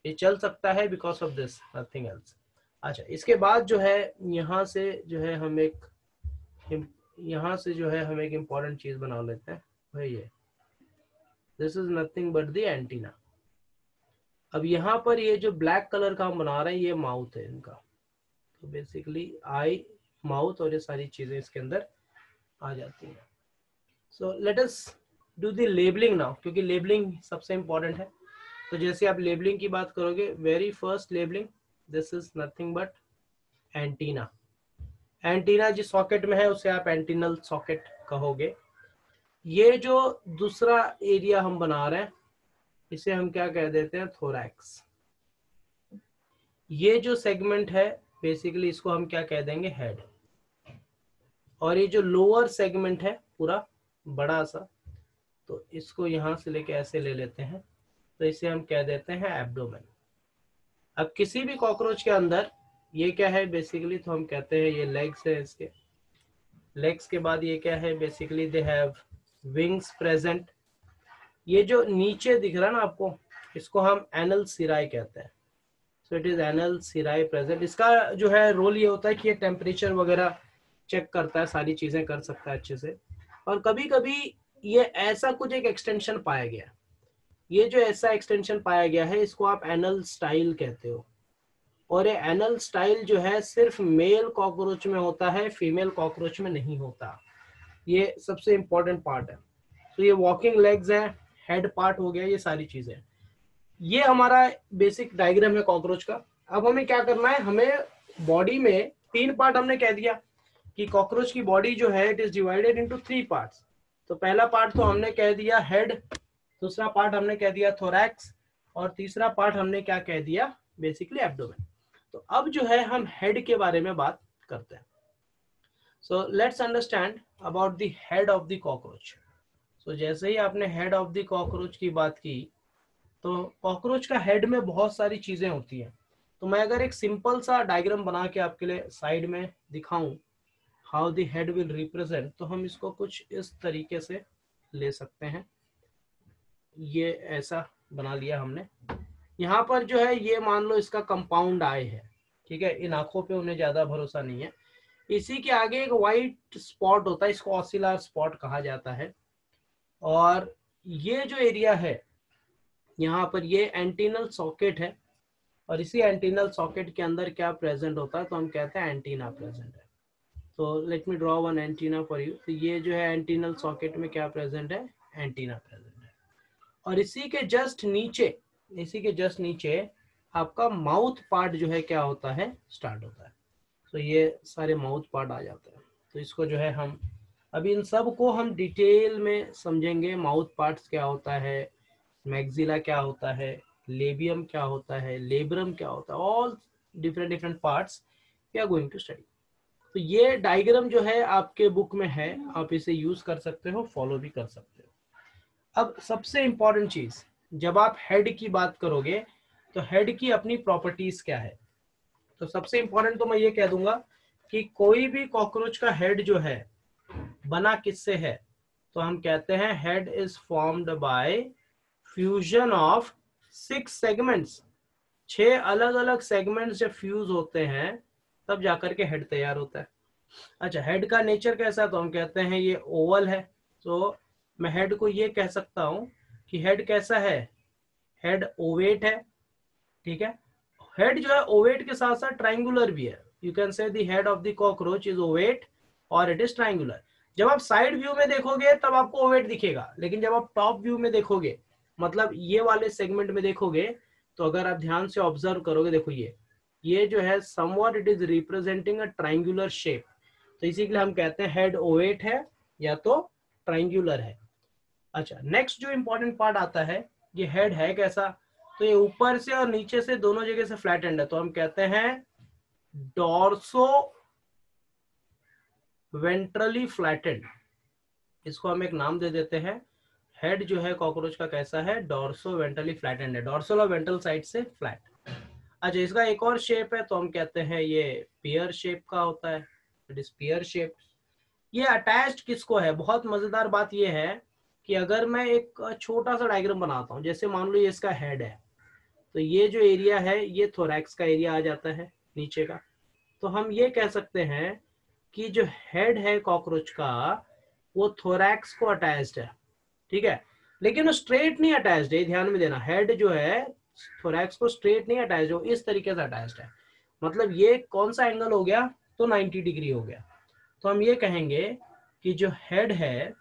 Speaker 1: ये चल सकता है because of this, nothing else. अच्छा, इसके बाद जो है यहाँ से जो है हम एक इम्पोर्टेंट चीज बना लेते हैं, वही ये, this is nothing but the antenna. अब यहाँ पर ये जो ब्लैक कलर का हम बना रहे हैं ये माउथ है इनका। तो बेसिकली आई, माउथ और ये सारी चीजें इसके अंदर आ जाती हैं। सो let us do the labelling now, क्योंकि लेबलिंग सबसे इंपॉर्टेंट है। तो जैसे आप लेबलिंग की बात करोगे, very first labelling, this is nothing but antenna. Antenna जिस सॉकेट में है उसे आप एंटीनल सॉकेट कहोगे। ये जो दूसरा एरिया हम बना रहे हैं इसे हम क्या कह देते हैं, थोरैक्स। ये जो सेगमेंट है बेसिकली इसको हम क्या कह देंगे, हेड। और ये जो लोअर सेगमेंट है पूरा बड़ा सा, तो इसको यहां से लेके ऐसे ले लेते हैं, तो इसे हम कह देते हैं एब्डोमेन। अब किसी भी कॉकरोच के अंदर ये क्या है बेसिकली, तो हम कहते हैं ये लेग्स है इसके। लेग्स के बाद ये क्या है basically, they have wings present. ये जो नीचे दिख रहा है ना आपको, इसको हम एनल सिराई कहते हैं। So it is anal cerci present. इसका जो है रोल ये होता है कि ये टेम्परेचर वगैरह चेक करता है, सारी चीजें कर सकता है अच्छे से। और कभी कभी ये ऐसा कुछ एक एक्सटेंशन पाया गया, ये जो ऐसा एक्सटेंशन पाया गया है इसको आप एनल स्टाइल कहते हो। और ये एनल स्टाइल जो है सिर्फ मेल कॉकरोच में होता है, फीमेल कॉकरोच में नहीं होता। ये सबसे इंपॉर्टेंट पार्ट है। तो ये वॉकिंग लेग्स है, हेड पार्ट हो गया, ये सारी चीजें। ये हमारा बेसिक डायग्राम है कॉकरोच का। अब हमें क्या करना है, हमें बॉडी में 3 पार्ट हमने कह दिया कि कॉकरोच की बॉडी जो है it is divided into 3 parts. तो पहला पार्ट तो हमने कह दिया हेड, दूसरा पार्ट हमने कह दिया थोरैक्स, और तीसरा पार्ट हमने क्या कह दिया, बेसिकली एब्डोमेन। तो अब जो है हम हेड के बारे में बात करते हैं। So let's understand about the head of the cockroach. So जैसे ही आपने हेड ऑफ द कॉकरोच की बात की, तो कॉकरोच का हेड में बहुत सारी चीजें होती हैं। तो मैं अगर एक सिंपल सा डायग्राम बना के आपके लिए साइड में दिखाऊं how the head will represent, तो हम इसको कुछ इस तरीके से ले सकते हैं। ये ऐसा बना लिया हमने। यहाँ पर जो है ये मान लो इसका कंपाउंड आई है, ठीक है, इन आंखों पे उन्हें ज्यादा भरोसा नहीं है। इसी के आगे एक व्हाइट स्पॉट होता है, इसको ऑसिलर स्पॉट कहा जाता है। और ये जो एरिया है यहाँ पर, ये एंटीनल सॉकेट है, और इसी एंटीनल सॉकेट के अंदर क्या प्रेजेंट होता है, तो हम कहते हैं एंटीना प्रेजेंट है। तो let me draw one antenna for you. तो ये जो है एंटीनल सॉकेट में क्या प्रेजेंट है, एंटीना प्रेजेंट है। और इसी के जस्ट नीचे, इसी के जस्ट नीचे आपका माउथ पार्ट जो है क्या होता है, स्टार्ट होता है। तो ये सारे माउथ पार्ट आ जाते हैं। तो इसको जो है हम अभी इन सब को हम डिटेल में समझेंगे। माउथ पार्ट्स क्या होता है, मैक्सिला क्या होता है, लेबियम क्या होता है, लेब्रम क्या होता है, all different different parts we are going to study. तो ये डायग्राम जो है आपके बुक में है, आप इसे यूज कर सकते हो, फॉलो भी कर सकते हो। अब सबसे इंपॉर्टेंट चीज, जब आप हेड की बात करोगे तो हेड की अपनी प्रॉपर्टीज क्या है। तो सबसे इंपॉर्टेंट तो मैं ये कह दूंगा कि कोई भी कॉकरोच का हेड जो है बना किससे है, तो हम कहते हैं head is formed by fusion of 6 segments. 6 अलग अलग सेगमेंट्स जब फ्यूज होते हैं तब जाकर के हेड तैयार होता है। अच्छा, हेड का नेचर कैसा है, तो हम कहते हैं ये ओवल है। तो मैं हेड को ये कह सकता हूं कि हेड कैसा है, हेड ओवेट है, ठीक है। हेड जो है ओवेट के साथ साथ ट्रायंगुलर भी है। यू कैन से the head of the cockroach is Ovett और इट इज ट्रायंगुलर। जब आप साइड व्यू में देखोगे तब आपको ओवेट दिखेगा, लेकिन जब आप टॉप व्यू में देखोगे, मतलब ये वाले सेगमेंट में देखोगे, तो अगर आप ध्यान से ऑब्जर्व करोगे, देखो ये जो है somewhat it is representing a triangular shape. तो इसी के लिए हम कहते हैं हेड ओवेट है या तो ट्रायंगुलर है। अच्छा, नेक्स्ट जो इंपॉर्टेंट पार्ट आता है, ये हेड है कैसा, तो ये ऊपर से और नीचे से दोनों जगह से फ्लैट एंड है। तो हम कहते हैं डॉर्सो वेंट्रली फ्लैटेंड। इसको हम एक नाम दे देते हैं। हेड जो है कॉकरोच का कैसा है, डॉर्सो वेंट्रली फ्लैटेंड है, डॉर्सल और वेंट्रल साइड से फ्लैट। अच्छा, इसका एक और शेप है, तो हम कहते हैं ये पेयर शेप का होता है, इट इज पेयर शेप। ये अटैच्ड किसको है, बहुत मजेदार बात ये है कि अगर मैं एक छोटा सा डायग्राम बनाता हूँ, जैसे मान लो ये इसका हेड है, तो ये जो एरिया है ये थोरैक्स का एरिया आ जाता है नीचे का। तो हम ये कह सकते हैं कि जो हेड है कॉकरोच का वो थोरैक्स को अटैच्ड है, ठीक है, लेकिन वो स्ट्रेट नहीं अटैच्ड है, ध्यान में देना। हेड जो है थोरैक्स को स्ट्रेट नहीं अटैच्ड, वो इस तरीके से अटैच्ड है। मतलब ये कौन सा एंगल हो गया, तो 90 डिग्री हो गया। तो हम ये कहेंगे कि जो हेड है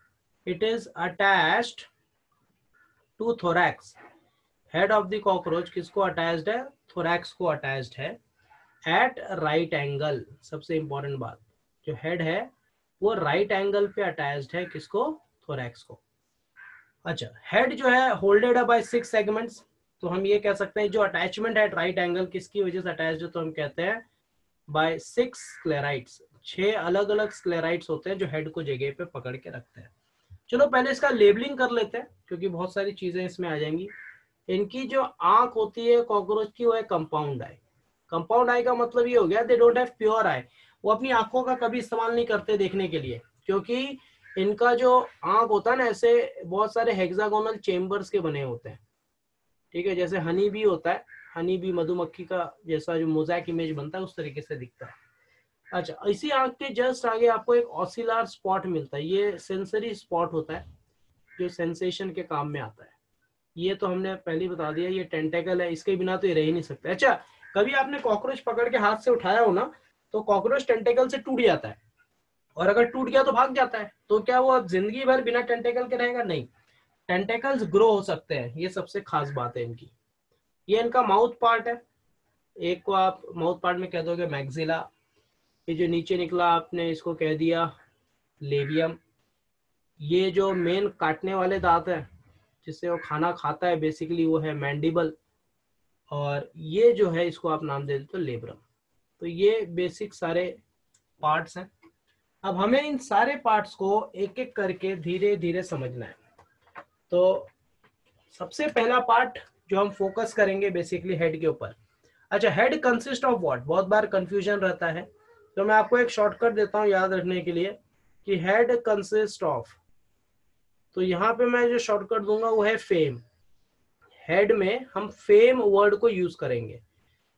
Speaker 1: it is attached to thorax. Head of the cockroach किसको अटैच्ड है, थोरैक्स को अटैच्ड है एट राइट एंगल। सबसे इंपॉर्टेंट बात, जो हेड है वो राइट एंगल पे अटैच्ड है, किसको, थोरैक्स को। अच्छा, हेड जो है होल्डेड है बाय 6 सेगमेंट्स। तो हम ये कह सकते हैं जो अटैचमेंट है राइट एंगल किसकी वजह से अटैच्ड है, तो हम कहते हैं बाय 6 स्क्लेराइट्स। 6 अलग अलग स्क्लेराइट्स होते हैं जो हेड को जगह पे पकड़ के रखते हैं। चलो पहले इसका लेबलिंग कर लेते हैं, क्योंकि बहुत सारी चीजें इसमें आ जाएंगी। इनकी जो आंख होती है कॉकरोच की, वो है कंपाउंड आई। कंपाउंड आई का मतलब ये हो गया दे डोंट हैव प्योर आई। वो अपनी आंखों का कभी इस्तेमाल नहीं करते देखने के लिए, क्योंकि इनका जो आंख होता है ना, ऐसे बहुत सारे हेक्सागोनल चेम्बर्स के बने होते हैं, ठीक है, जैसे हनी बी होता है, हनी बी मधुमक्खी का जैसा जो मोज़ैक इमेज बनता है उस तरीके से दिखता है। अच्छा, इसी आंख के जस्ट आगे आपको एक ऑसिलर स्पॉट मिलता है, ये सेंसरी स्पॉट होता है जो सेंसेशन के काम में आता है। ये तो हमने पहले ही बता दिया, ये टेंटेकल है, इसके बिना तो ये रह ही नहीं सकते। अच्छा, कभी आपने कॉकरोच पकड़ के हाथ से उठाया हो ना, तो कॉकरोच टेंटेकल से टूट जाता है, और अगर टूट गया तो भाग जाता है। तो क्या वो अब जिंदगी भर बिना टेंटेकल के रहेगा, नहीं, टेंटेकल्स ग्रो हो सकते हैं, ये सबसे खास बात है इनकी। ये इनका माउथ पार्ट है, एक को आप माउथ पार्ट में कह दोगे मैक्सिला। ये जो नीचे निकला आपने इसको कह दिया लेबियम। ये जो मेन काटने वाले दांत है जिससे वो खाना खाता है बेसिकली वो है मैंडिबल। और ये जो है इसको आप नाम दे देते हो लेब्रम। तो ये बेसिक सारे पार्ट्स हैं। अब हमें इन सारे पार्ट्स को एक एक करके धीरे धीरे समझना है। तो सबसे पहला पार्ट जो हम फोकस करेंगे बेसिकली हेड के ऊपर। अच्छा, हेड कंसिस्ट ऑफ व्हाट, बहुत बार कंफ्यूजन रहता है, तो मैं आपको एक शॉर्टकट देता हूं याद रखने के लिए कि हेड कंसिस्ट ऑफ, तो यहां पे मैं जो शॉर्टकट दूंगा वो है फेम। हेड में हम फेम वर्ड को यूज करेंगे।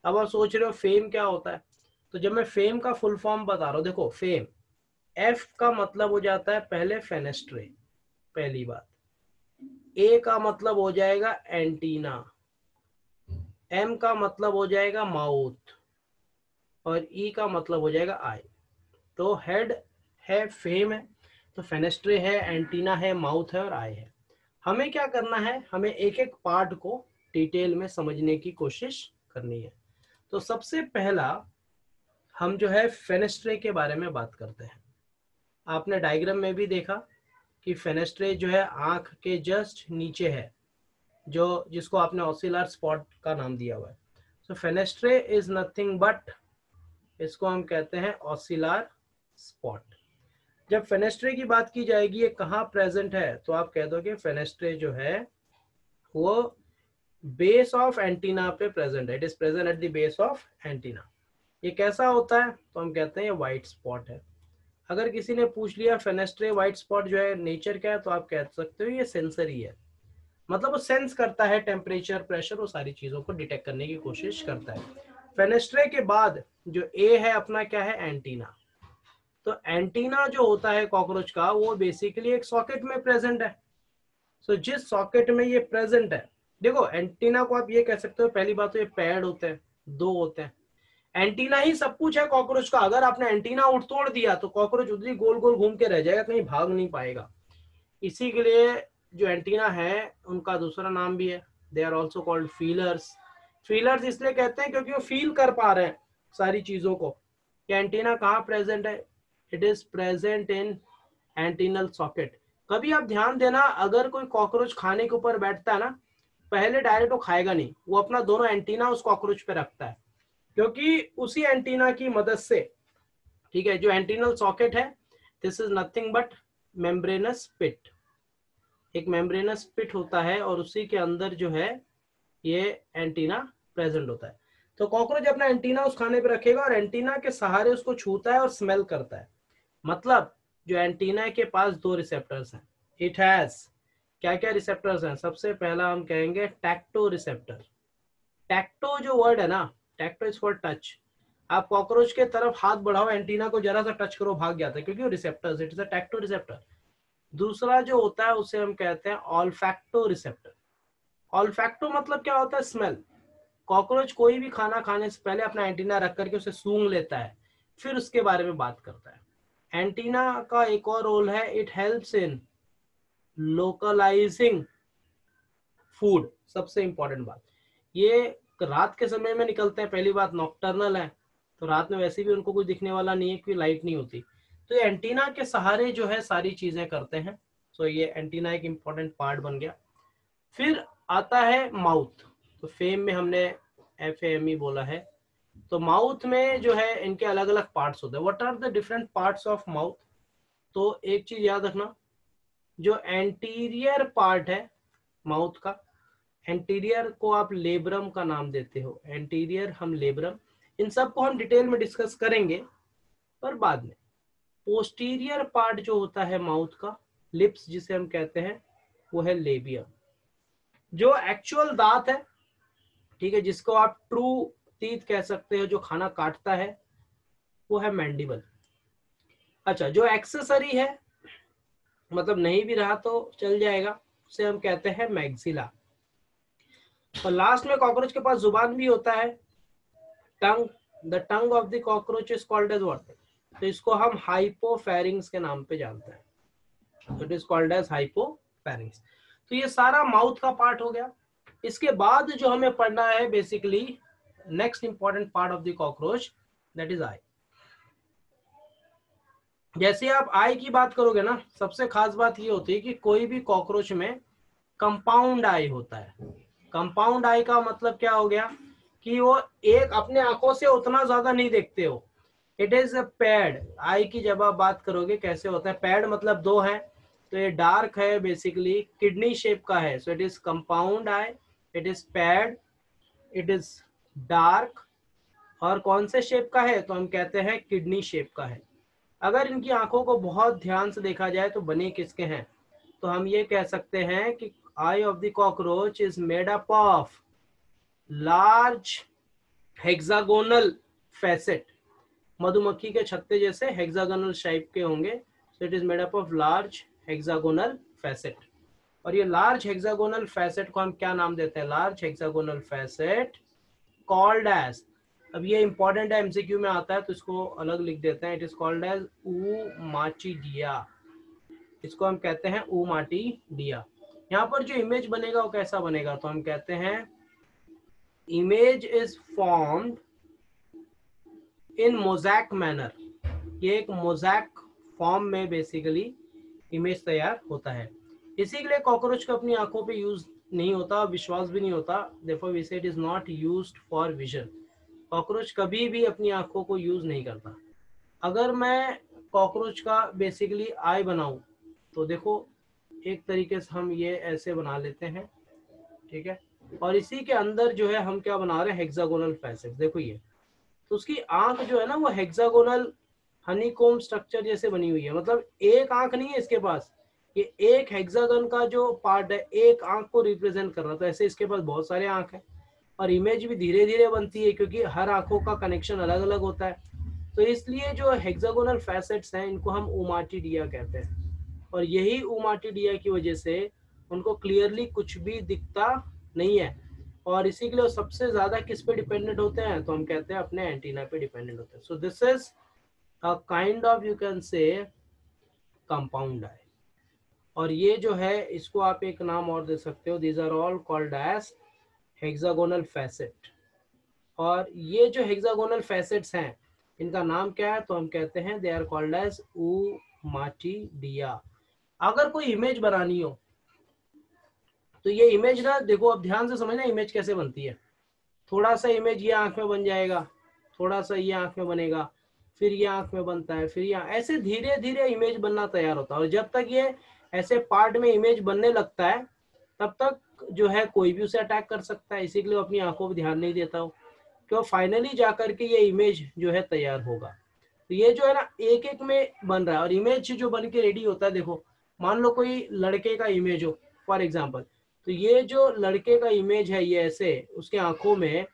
Speaker 1: अब आप सोच रहे हो फेम क्या होता है, तो जब मैं फेम का फुल फॉर्म बता रहा हूं, देखो फेम, एफ का मतलब हो जाता है पहले फेनेस्ट्रे, पहली बात। ए का मतलब हो जाएगा एंटीना, एम का मतलब हो जाएगा माउथ, और ई का मतलब हो जाएगा आई। तो हेड है, फेम है, तो फेनेस्ट्रे है, एंटीना है, माउथ है और आई है। हमें क्या करना है, हमें एक एक पार्ट को डिटेल में समझने की कोशिश करनी है। तो सबसे पहला हम जो है फेनेस्ट्रे के बारे में बात करते हैं। आपने डायग्राम में भी देखा कि फेनेस्ट्रे जो है आंख के जस्ट नीचे है, जो जिसको आपने ऑसिलर स्पॉट का नाम दिया हुआ है। सो फेनेस्ट्रे इज नथिंग बट, इसको हम कहते हैं ऑसिलर स्पॉट। जब फेनेस्ट्रे की बात की जाएगी ये कहाँ प्रेजेंट है, तो आप कह दोगे फेनेस्ट्रे जो है वो बेस ऑफ एंटीना पे प्रेजेंट है, it is present at the base of antenna. ये कैसा होता है, तो हम कहते हैं ये व्हाइट स्पॉट है। अगर किसी ने पूछ लिया फेनेस्ट्रे व्हाइट स्पॉट जो है नेचर क्या है, तो आप कह सकते हो ये सेंसरी है, मतलब वो सेंस करता है टेम्परेचर, प्रेशर, वो सारी चीजों को डिटेक्ट करने की कोशिश करता है। फेनेस्ट्रे के बाद जो ए है अपना क्या है, एंटीना। तो एंटीना जो होता है कॉकरोच का वो बेसिकली एक सॉकेट में प्रेजेंट है। सो जिस सॉकेट में ये प्रेजेंट है, देखो एंटीना को आप ये कह सकते हो, पहली बात तो ये पैड होते हैं, दो होते हैं। एंटीना ही सब कुछ है कॉकरोच का। अगर आपने एंटीना उड़ तोड़ दिया तो कॉकरोच उधर ही गोल गोल घूम के रह जाएगा, कहीं भाग नहीं पाएगा। इसी के लिए जो एंटीना है उनका दूसरा नाम भी है, they are also called feelers. Feelers इसलिए कहते हैं क्योंकि वो फील कर पा रहे हैं सारी चीजों को कि एंटीना कहाँ प्रेजेंट है, it is present in antennal socket. कभी आप ध्यान देना, अगर कोई कॉकरोच खाने के ऊपर बैठता है ना, पहले डायरेक्ट वो खाएगा नहीं, वो अपना दोनों एंटीना उस कॉकरोच पे रखता है, क्योंकि उसी एंटीना की मदद से, ठीक है, जो एंटीनल सॉकेट है, this is nothing but membranous pit. एक मेम्ब्रेनस पिट होता है और उसी के अंदर जो है ये एंटीना प्रेजेंट होता है। तो कॉकरोच अपना एंटीना उस खाने पे रखेगा और एंटीना के सहारे उसको छूता है और स्मेल करता है। मतलब जो एंटीना के पास दो रिसेप्टर्स हैं, इट हैज, क्या क्या रिसेप्टर्स हैं, सबसे पहला हम कहेंगे टैक्टो रिसेप्टर। टैक्टो जो वर्ड है ना, टैक्टो इज फॉर टच। आप कॉकरोच के तरफ हाथ बढ़ाओ, एंटीना को जरा सा टच करो, भाग जाता है, क्योंकि वो receptors, it is a tacto receptor. दूसरा जो होता है उसे हम कहते हैं ऑल्फैक्टो रिसेप्टर। ऑल्फैक्टो मतलब क्या होता है, स्मेल। कॉकरोच कोई भी खाना खाने से पहले अपना एंटीना रख करके उसे सूंघ लेता है, फिर उसके बारे में बात करता है। एंटीना का एक और रोल है, इट हेल्प्स इन लोकलाइजिंग फूड। सबसे इंपॉर्टेंट बात, ये रात के समय में निकलते हैं, पहली बात नॉकटर्नल है, तो रात में वैसे भी उनको कुछ दिखने वाला नहीं है क्योंकि लाइट नहीं होती, तो ये एंटीना के सहारे जो है सारी चीजें करते हैं। सो ये एंटीना एक इंपॉर्टेंट पार्ट बन गया। फिर आता है माउथ। तो फेम में हमने FAME बोला है, तो माउथ में जो है इनके अलग अलग पार्ट्स होते हैं। What are the different parts of mouth, तो एक चीज याद रखना, जो एंटीरियर पार्ट है माउथ का, एंटीरियर को आप लेब्रम का नाम देते हो, एंटीरियर हम लेब्रम, इन सब को हम डिटेल में डिस्कस करेंगे पर बाद में। पोस्टीरियर पार्ट जो होता है माउथ का, लिप्स जिसे हम कहते हैं, वो है लेबियम। जो एक्चुअल दांत है, ठीक है, जिसको आप ट्रू टीथ कह सकते हो, जो खाना काटता है, वो है मैंडिबल। अच्छा, जो एक्सेसरी है, मतलब नहीं भी रहा तो चल जाएगा, उसे हम कहते हैं मैक्सिला। और लास्ट में कॉकरोच के पास जुबान भी होता है, tongue. The tongue of the cockroach is called as what, तो इसको हम हाइपोफेरिंग्स के नाम पे जानते हैं, it is called as hypopharynx. तो ये सारा माउथ का पार्ट हो गया। इसके बाद जो हमें पढ़ना है basically next important part of the cockroach, that is I. जैसे आप आई की बात करोगे ना, सबसे खास बात ये होती है कि कोई भी कॉकरोच में कंपाउंड आई होता है। कंपाउंड आई का मतलब क्या हो गया कि वो एक अपने आंखों से उतना ज्यादा नहीं देखते हो। It is a pad. I की जब आप बात करोगे कैसे होता है, पैड मतलब दो है, तो ये डार्क है, बेसिकली किडनी शेप का है, सो it is compound I, it is pad, it is dark, और कौन से शेप का है तो हम कहते हैं किडनी शेप का है। अगर इनकी आंखों को बहुत ध्यान से देखा जाए तो बने किसके हैं, तो हम ये कह सकते हैं कि eye of the cockroach is made up of large hexagonal facet. मधुमक्खी के छत्ते जैसे हेक्सागोनल शेप के होंगे, so it is made up of large hexagonal facet. और ये लार्ज हेक्सागोनल फैसेट को हम क्या नाम देते हैं, large hexagonal facet called edge, अब ये इंपॉर्टेंट है, एमसीक्यू में आता है तो इसको अलग लिख देते हैं, इट इज कॉल्ड एज ऊमाचिडिया। इसको हम कहते हैं ऊमाटिडिया। यहाँ पर जो इमेज बनेगा वो कैसा बनेगा, तो हम कहते हैं image is formed in mosaic manner. ये एक मोजैक फॉर्म में बेसिकली इमेज तैयार होता है। इसी के लिए कॉकरोच को अपनी आंखों पे यूज नहीं होता, विश्वास भी नहीं होता, देयरफॉर वी से it is not used for vision. Cockroach कभी भी अपनी आंखों को यूज नहीं करता। अगर मैं कॉकरोच का बेसिकली आई बनाऊं तो देखो एक तरीके से हम ये ऐसे बना लेते हैं, ठीक है, और इसी के अंदर जो है हम क्या बना रहे हैं, हेक्सागोनल फैसेट। देखो ये, तो उसकी आंख जो है ना वो हेक्सागोनल हनीकॉम्ब स्ट्रक्चर जैसे बनी हुई है, मतलब एक आंख नहीं है इसके पास, ये एक हेक्सागन का जो पार्ट है एक आंख को रिप्रेजेंट कर रहा था। ऐसे इसके पास बहुत सारे आंख है, और इमेज भी धीरे धीरे बनती है क्योंकि हर आंखों का कनेक्शन अलग अलग होता है। तो इसलिए जो हेक्सागोनल फैसेट्स हैं इनको हम ओमाटिडिया कहते हैं, और यही ओमाटिडिया की वजह से उनको क्लियरली कुछ भी दिखता नहीं है। और इसी के लिए सबसे ज्यादा किस पे डिपेंडेंट होते हैं, तो हम कहते हैं अपने एंटीना पे डिपेंडेंट होते हैं। So this is a kind of you can say compound eye. और ये जो है इसको आप एक नाम और दे सकते हो, these are all called as hexagonal facet. और ये जो हेक्सागोनल फैसेट्स हैं इनका नाम क्या है, तो हम कहते हैं दे आर कॉल्ड एज ओमाटिडिया। अगर कोई इमेज बनानी हो तो ये इमेज ना, देखो अब ध्यान से समझना इमेज कैसे बनती है। थोड़ा सा इमेज ये आंख में बन जाएगा, थोड़ा सा ये आंख में बनेगा, फिर ये आंख में बनता है, फिर यहाँ ऐसे धीरे धीरे इमेज बनना तैयार होता है। और जब तक ये ऐसे पार्ट में इमेज बनने लगता है तब तक जो है कोई भी उसे अटैक कर सकता है, इसी के लिए अपनी आंखों पर ध्यान नहीं देता हो, क्यों फाइनली जाकर के ये इमेज जो है तैयार होगा। तो ये जो है ना एक एक में बन रहा है, और इमेज जो बन के रेडी होता है, देखो मान लो कोई लड़के का इमेज हो फॉर एग्जाम्पल, तो ये जो लड़के का इमेज है ये ऐसे उसके आंखों में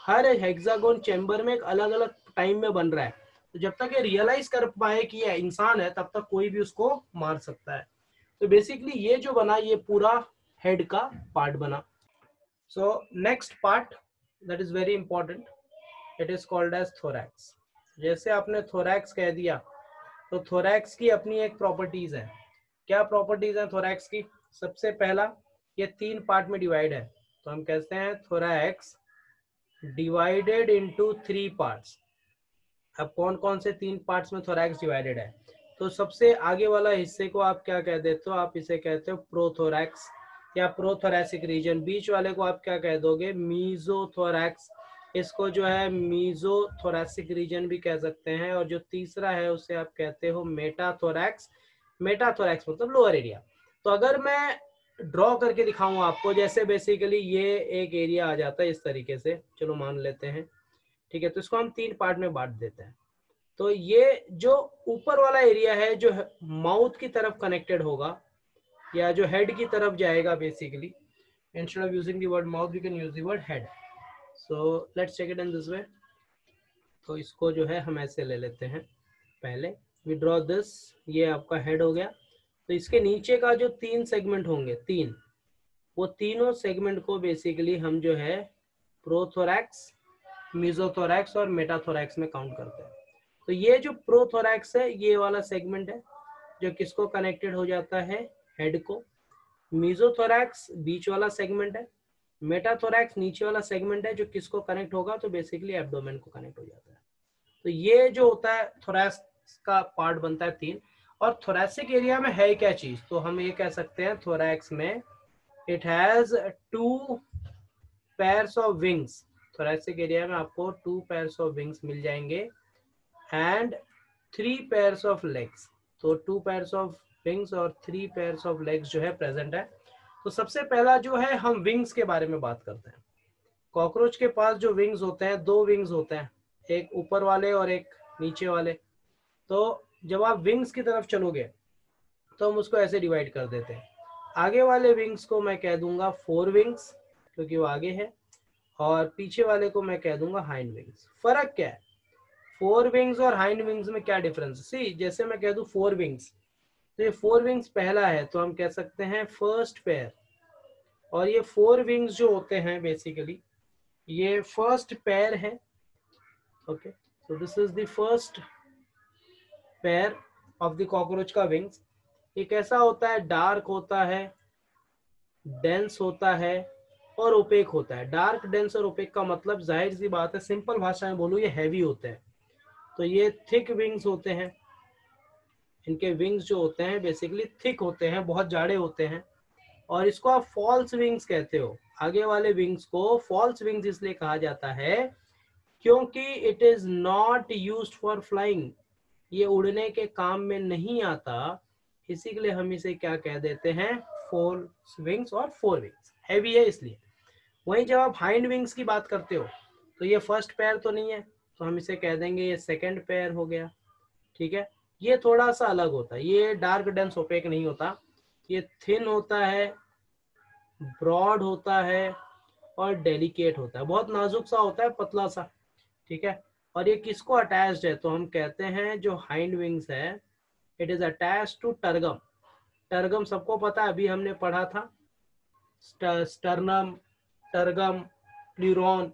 Speaker 1: हर हेक्सागोन चैम्बर में एक अलग अलग टाइम में बन रहा है। तो जब तक ये रियलाइज कर पाए कि ये इंसान है तब तक कोई भी उसको मार सकता है। तो बेसिकली ये जो बना ये पूरा हेड का पार्ट बना। So next part that is very important, it is called as thorax. जैसे आपने थोरैक्स कह दिया तो थोरैक्स की अपनी एक प्रॉपर्टीज है। क्या प्रॉपर्टीज है थोरैक्स की, सबसे पहला ये तीन पार्ट में डिवाइड है, तो हम कहते हैं thorax divided into three parts. अब कौन कौन से तीन पार्ट्स में थोरैक्स डिवाइडेड है, तो सबसे आगे वाला हिस्से को आप क्या कह देते हो, आप इसे कहते हो प्रोथोरैक्स या प्रोथोरैसिक रीजन। बीच वाले को आप क्या कह दोगे, मीजोथोरैक्स, इसको जो है मीजोथोरैसिक रीजन भी कह सकते हैं। और जो तीसरा है उसे आप कहते हो मेटाथोरैक्स। मेटाथोरैक्स मतलब लोअर एरिया। तो अगर मैं ड्रॉ करके दिखाऊं आपको, जैसे बेसिकली ये एक एरिया आ जाता है इस तरीके से, चलो मान लेते हैं, ठीक है, तो इसको हम तीन पार्ट में बांट देते हैं। तो ये जो ऊपर वाला एरिया है जो माउथ की तरफ कनेक्टेड होगा या जो हेड की तरफ जाएगा, basically instead of using the word mouth we can use the word head. So let's check it in this way. तो इसको जो है हम ऐसे ले लेते हैं, पहले वी ड्रॉ दिस, ये आपका हेड हो गया। तो इसके नीचे का जो तीन सेगमेंट होंगे, तीन, वो तीनों सेगमेंट को बेसिकली हम जो है प्रोथोरैक्स, मीजोथोरैक्स और मेटाथोरैक्स में काउंट करते हैं। तो ये जो प्रोथोरैक्स है ये वाला सेगमेंट है जो किसको कनेक्टेड हो जाता है, हेड को। मीजोथोरैक्स बीच वाला सेगमेंट है मेटाथोरैक्स नीचे वाला सेगमेंट है जो किसको कनेक्ट होगा, तो बेसिकली एब्डोमेन को कनेक्ट हो जाता है। तो ये जो होता है थोरैक्स का पार्ट बनता है 3। और थोरैसिक एरिया में है क्या चीज, तो हम ये कह सकते हैं थोरैक्स में it has 2 pairs of wings. Thoracic area में आपको 2 पेयर्स ऑफ विंग्स मिल जाएंगे एंड 3 पेयर्स ऑफ लेग्स। तो 2 पेयर्स ऑफ विंग्स और 3 पेयर्स ऑफ लेग्स जो है प्रेजेंट है। तो सबसे पहला जो है हम विंग्स के बारे में बात करते हैं। कॉकरोच के पास जो विंग्स होते हैं, 2 विंग्स होते हैं, एक ऊपर वाले और एक नीचे वाले। तो जब आप विंग्स की तरफ चलोगे तो हम उसको ऐसे डिवाइड कर देते हैं। आगे वाले विंग्स को मैं कह दूंगा 4 विंग्स क्योंकि वो आगे है, और पीछे वाले को मैं कह दूंगा हाइंड विंग्स। फर्क क्या है 4 विंग्स और हाइंड विंग्स में, क्या डिफरेंस? सी जैसे मैं कह दूं 4 विंग्स, तो ये 4 विंग्स पहला है तो हम कह सकते हैं फर्स्ट पेयर, और ये 4 विंग्स जो होते हैं बेसिकली ये फर्स्ट पेयर है। Okay, so this is the first pair of the cockroach का विंग्स। ये कैसा होता है? डार्क होता है, डेंस होता है और ओपेक होता है। डार्क, डेंस और ओपेक का मतलब जाहिर सी बात है, सिंपल भाषा में बोलूं, ये हैवी होते हैं। तो ये थिक विंग्स होते हैं, इनके विंग्स जो होते हैं बेसिकली थिक होते हैं, बहुत जाड़े होते हैं। और इसको आप फॉल्स विंग्स कहते हो। आगे वाले विंग्स को फॉल्स विंग्स इसलिए कहा जाता है क्योंकि it is not used for flying, ये उड़ने के काम में नहीं आता, इसी के लिए हम इसे क्या कह देते हैं? फॉल्स विंग्स और 4 विंग्स, हैवी है इसलिए। वहीं जब आप हाइंड विंग्स की बात करते हो तो ये फर्स्ट पेयर तो नहीं है, तो हम इसे कह देंगे ये सेकंड पेयर हो गया। ठीक है, ये थोड़ा सा अलग होता है, ये डार्क, डेंस, ओपेक नहीं होता, ये थिन होता है, ब्रॉड होता है और डेलिकेट होता है, बहुत नाजुक सा होता है, पतला सा। ठीक है, और ये किसको अटैच्ड है? तो हम कहते हैं जो हाइंड विंग्स है it is attached to tergum. Tergum सबको पता है, अभी हमने पढ़ा था स्टर्नम, टर्गम, प्लूरॉन।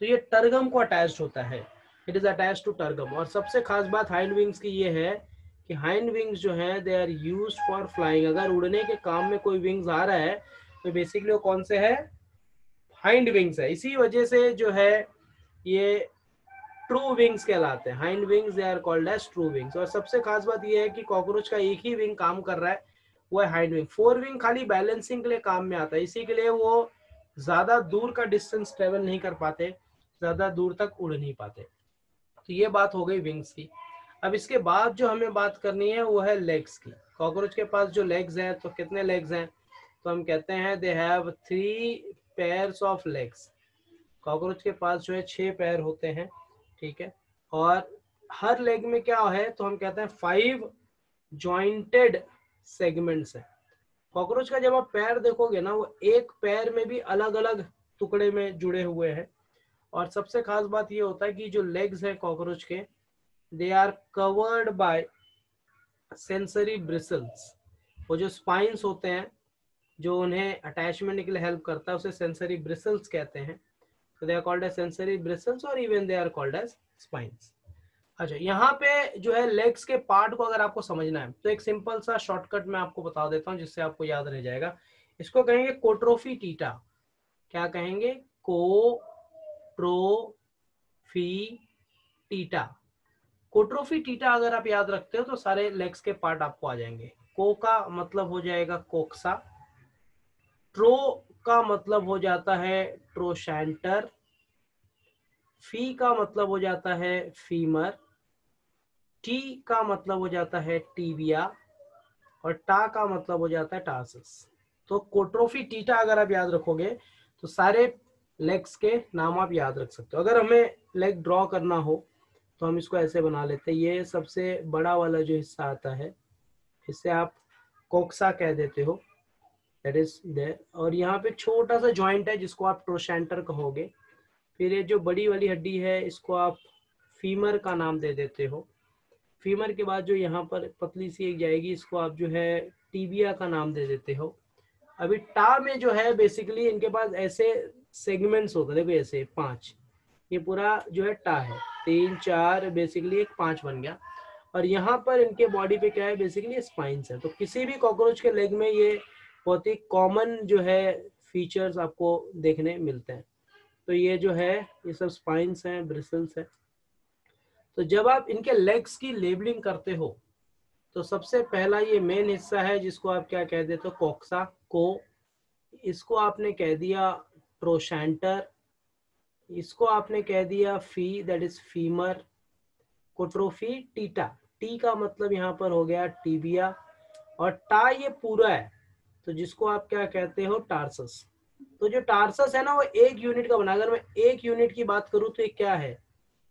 Speaker 1: तो ये टर्गम को अटैच्ड होता है, it is attached to tergum. और सबसे खास बात हाइंड विंग्स की ये है कि हाइंड विंग्स जो है they are used for flying. अगर उड़ने के काम में कोई विंग्स आ रहा है तो बेसिकली वो कौन से है? हाइंड विंग्स है। इसी वजह से जो है ये ट्रू विंग्स कहलाते हैं। Hind wings they are called as true wings. और सबसे खास बात ये है कि कॉकरोच का एक ही विंग काम कर रहा है, वो है हाइंड विंग। 4 विंग खाली बैलेंसिंग के लिए काम में आता है, इसी के लिए वो ज्यादा दूर का डिस्टेंस ट्रेवल नहीं कर पाते, ज्यादा दूर तक उड़ नहीं पाते। तो ये बात हो गई विंग्स की। अब इसके बाद जो हमें बात करनी है वो है लेग्स की। कॉकरोच के पास जो लेग्स हैं, तो कितने लेग्स हैं? तो हम कहते हैं they have 3 pairs of legs. Cockroach के पास जो है 6 पैर होते हैं। ठीक है, और हर लेग में क्या है? तो हम कहते हैं 5 जॉइंटेड सेगमेंट्स है। कॉकरोच का जब आप पैर देखोगे ना, वो एक पैर में भी अलग अलग टुकड़े में जुड़े हुए हैं। और सबसे खास बात ये होता है कि जो लेग्स है कॉकरोच के, they are covered by sensory bristles. वो जो स्पाइंस होते हैं जो उन्हें अटैचमेंट के लिए हेल्प करता है, उसे सेंसरी ब्रिसल्स कहते हैं। So they are called as sensory bristles or even they are called as spines. अच्छा, यहाँ पे जो है लेग्स के पार्ट को अगर आपको समझना है तो एक सिंपल सा शॉर्टकट मैं आपको बता देता हूँ जिससे आपको याद रह जाएगा। इसको कहेंगे कोट्रोफी टीटा। क्या कहेंगे? कोट्रोफी टीटा। कोट्रोफी टीटा अगर आप याद रखते हो तो सारे लेग्स के पार्ट आपको आ जाएंगे। को का मतलब हो जाएगा कोक्सा, ट्रो का मतलब हो जाता है ट्रोशैंटर, फी का मतलब हो जाता है फीमर, टी का मतलब हो जाता है टीबिया, और टा का मतलब हो जाता है टार्सस। तो कोट्रोफी टीटा अगर आप याद रखोगे तो सारे लेग्स के नाम आप याद रख सकते हो। अगर हमें लेग ड्रॉ करना हो तो हम इसको ऐसे बना लेते हैं। ये सबसे बड़ा वाला जो हिस्सा आता है इसे आप कोक्सा कह देते हो, दैट इज देयर। और यहाँ पे छोटा सा जॉइंट है जिसको आप ट्रोशैंटर कहोगे। फिर ये जो बड़ी वाली हड्डी है इसको आप फीमर का नाम दे देते हो। फीमर के बाद जो यहाँ पर पतली सी एक जाएगी इसको आप जो है टीबिया का नाम दे देते हो। अभी टा में जो है बेसिकली इनके पास ऐसे सेगमेंट्स होते हैं, देखो ऐसे 5, ये पूरा जो है टा है, 3 4 बेसिकली एक 5 बन गया। और यहाँ पर इनके बॉडी पे क्या है? बेसिकली स्पाइंस है। तो किसी भी कॉकरोच के लेग में ये बहुत ही कॉमन जो है फीचर्स आपको देखने मिलते हैं। तो ये जो है ये सब स्पाइन्स हैं, ब्रिसल्स हैं। तो जब आप इनके लेग्स की लेबलिंग करते हो तो सबसे पहला ये मेन हिस्सा है जिसको आप क्या कह देते हो, कोक्सा को। इसको आपने कह दिया ट्रोशैंटर, इसको आपने कह दिया फी, दैट इज फीमर, कोट्रोफी, टीटा, टी का मतलब यहाँ पर हो गया टीबिया, और टा ये पूरा है तो जिसको आप क्या कहते हो, टार्सस। तो जो टार्सस है ना वो एक यूनिट का बना। अगर मैं एक यूनिट की बात करूं तो ये क्या है,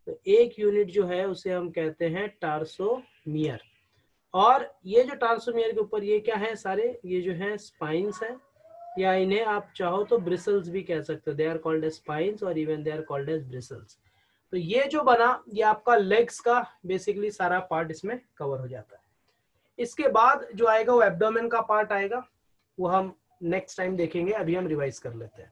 Speaker 1: तो एक यूनिट जो है उसे हम कहते हैं टार्सोमियर। और ये जो टार्सोमियर के ऊपर ये क्या है, सारे ये जो है स्पाइन्स है, या इन्हें आप चाहो तो ब्रिसल्स भी कह सकते हो। They are called as spines और even they are called as bristles. तो ये जो बना ये आपका लेग्स का बेसिकली सारा पार्ट इसमें कवर हो जाता है। इसके बाद जो आएगा वो एब्डोमेन का पार्ट आएगा, वो हम नेक्स्ट टाइम देखेंगे, अभी हम रिवाइज कर लेते हैं।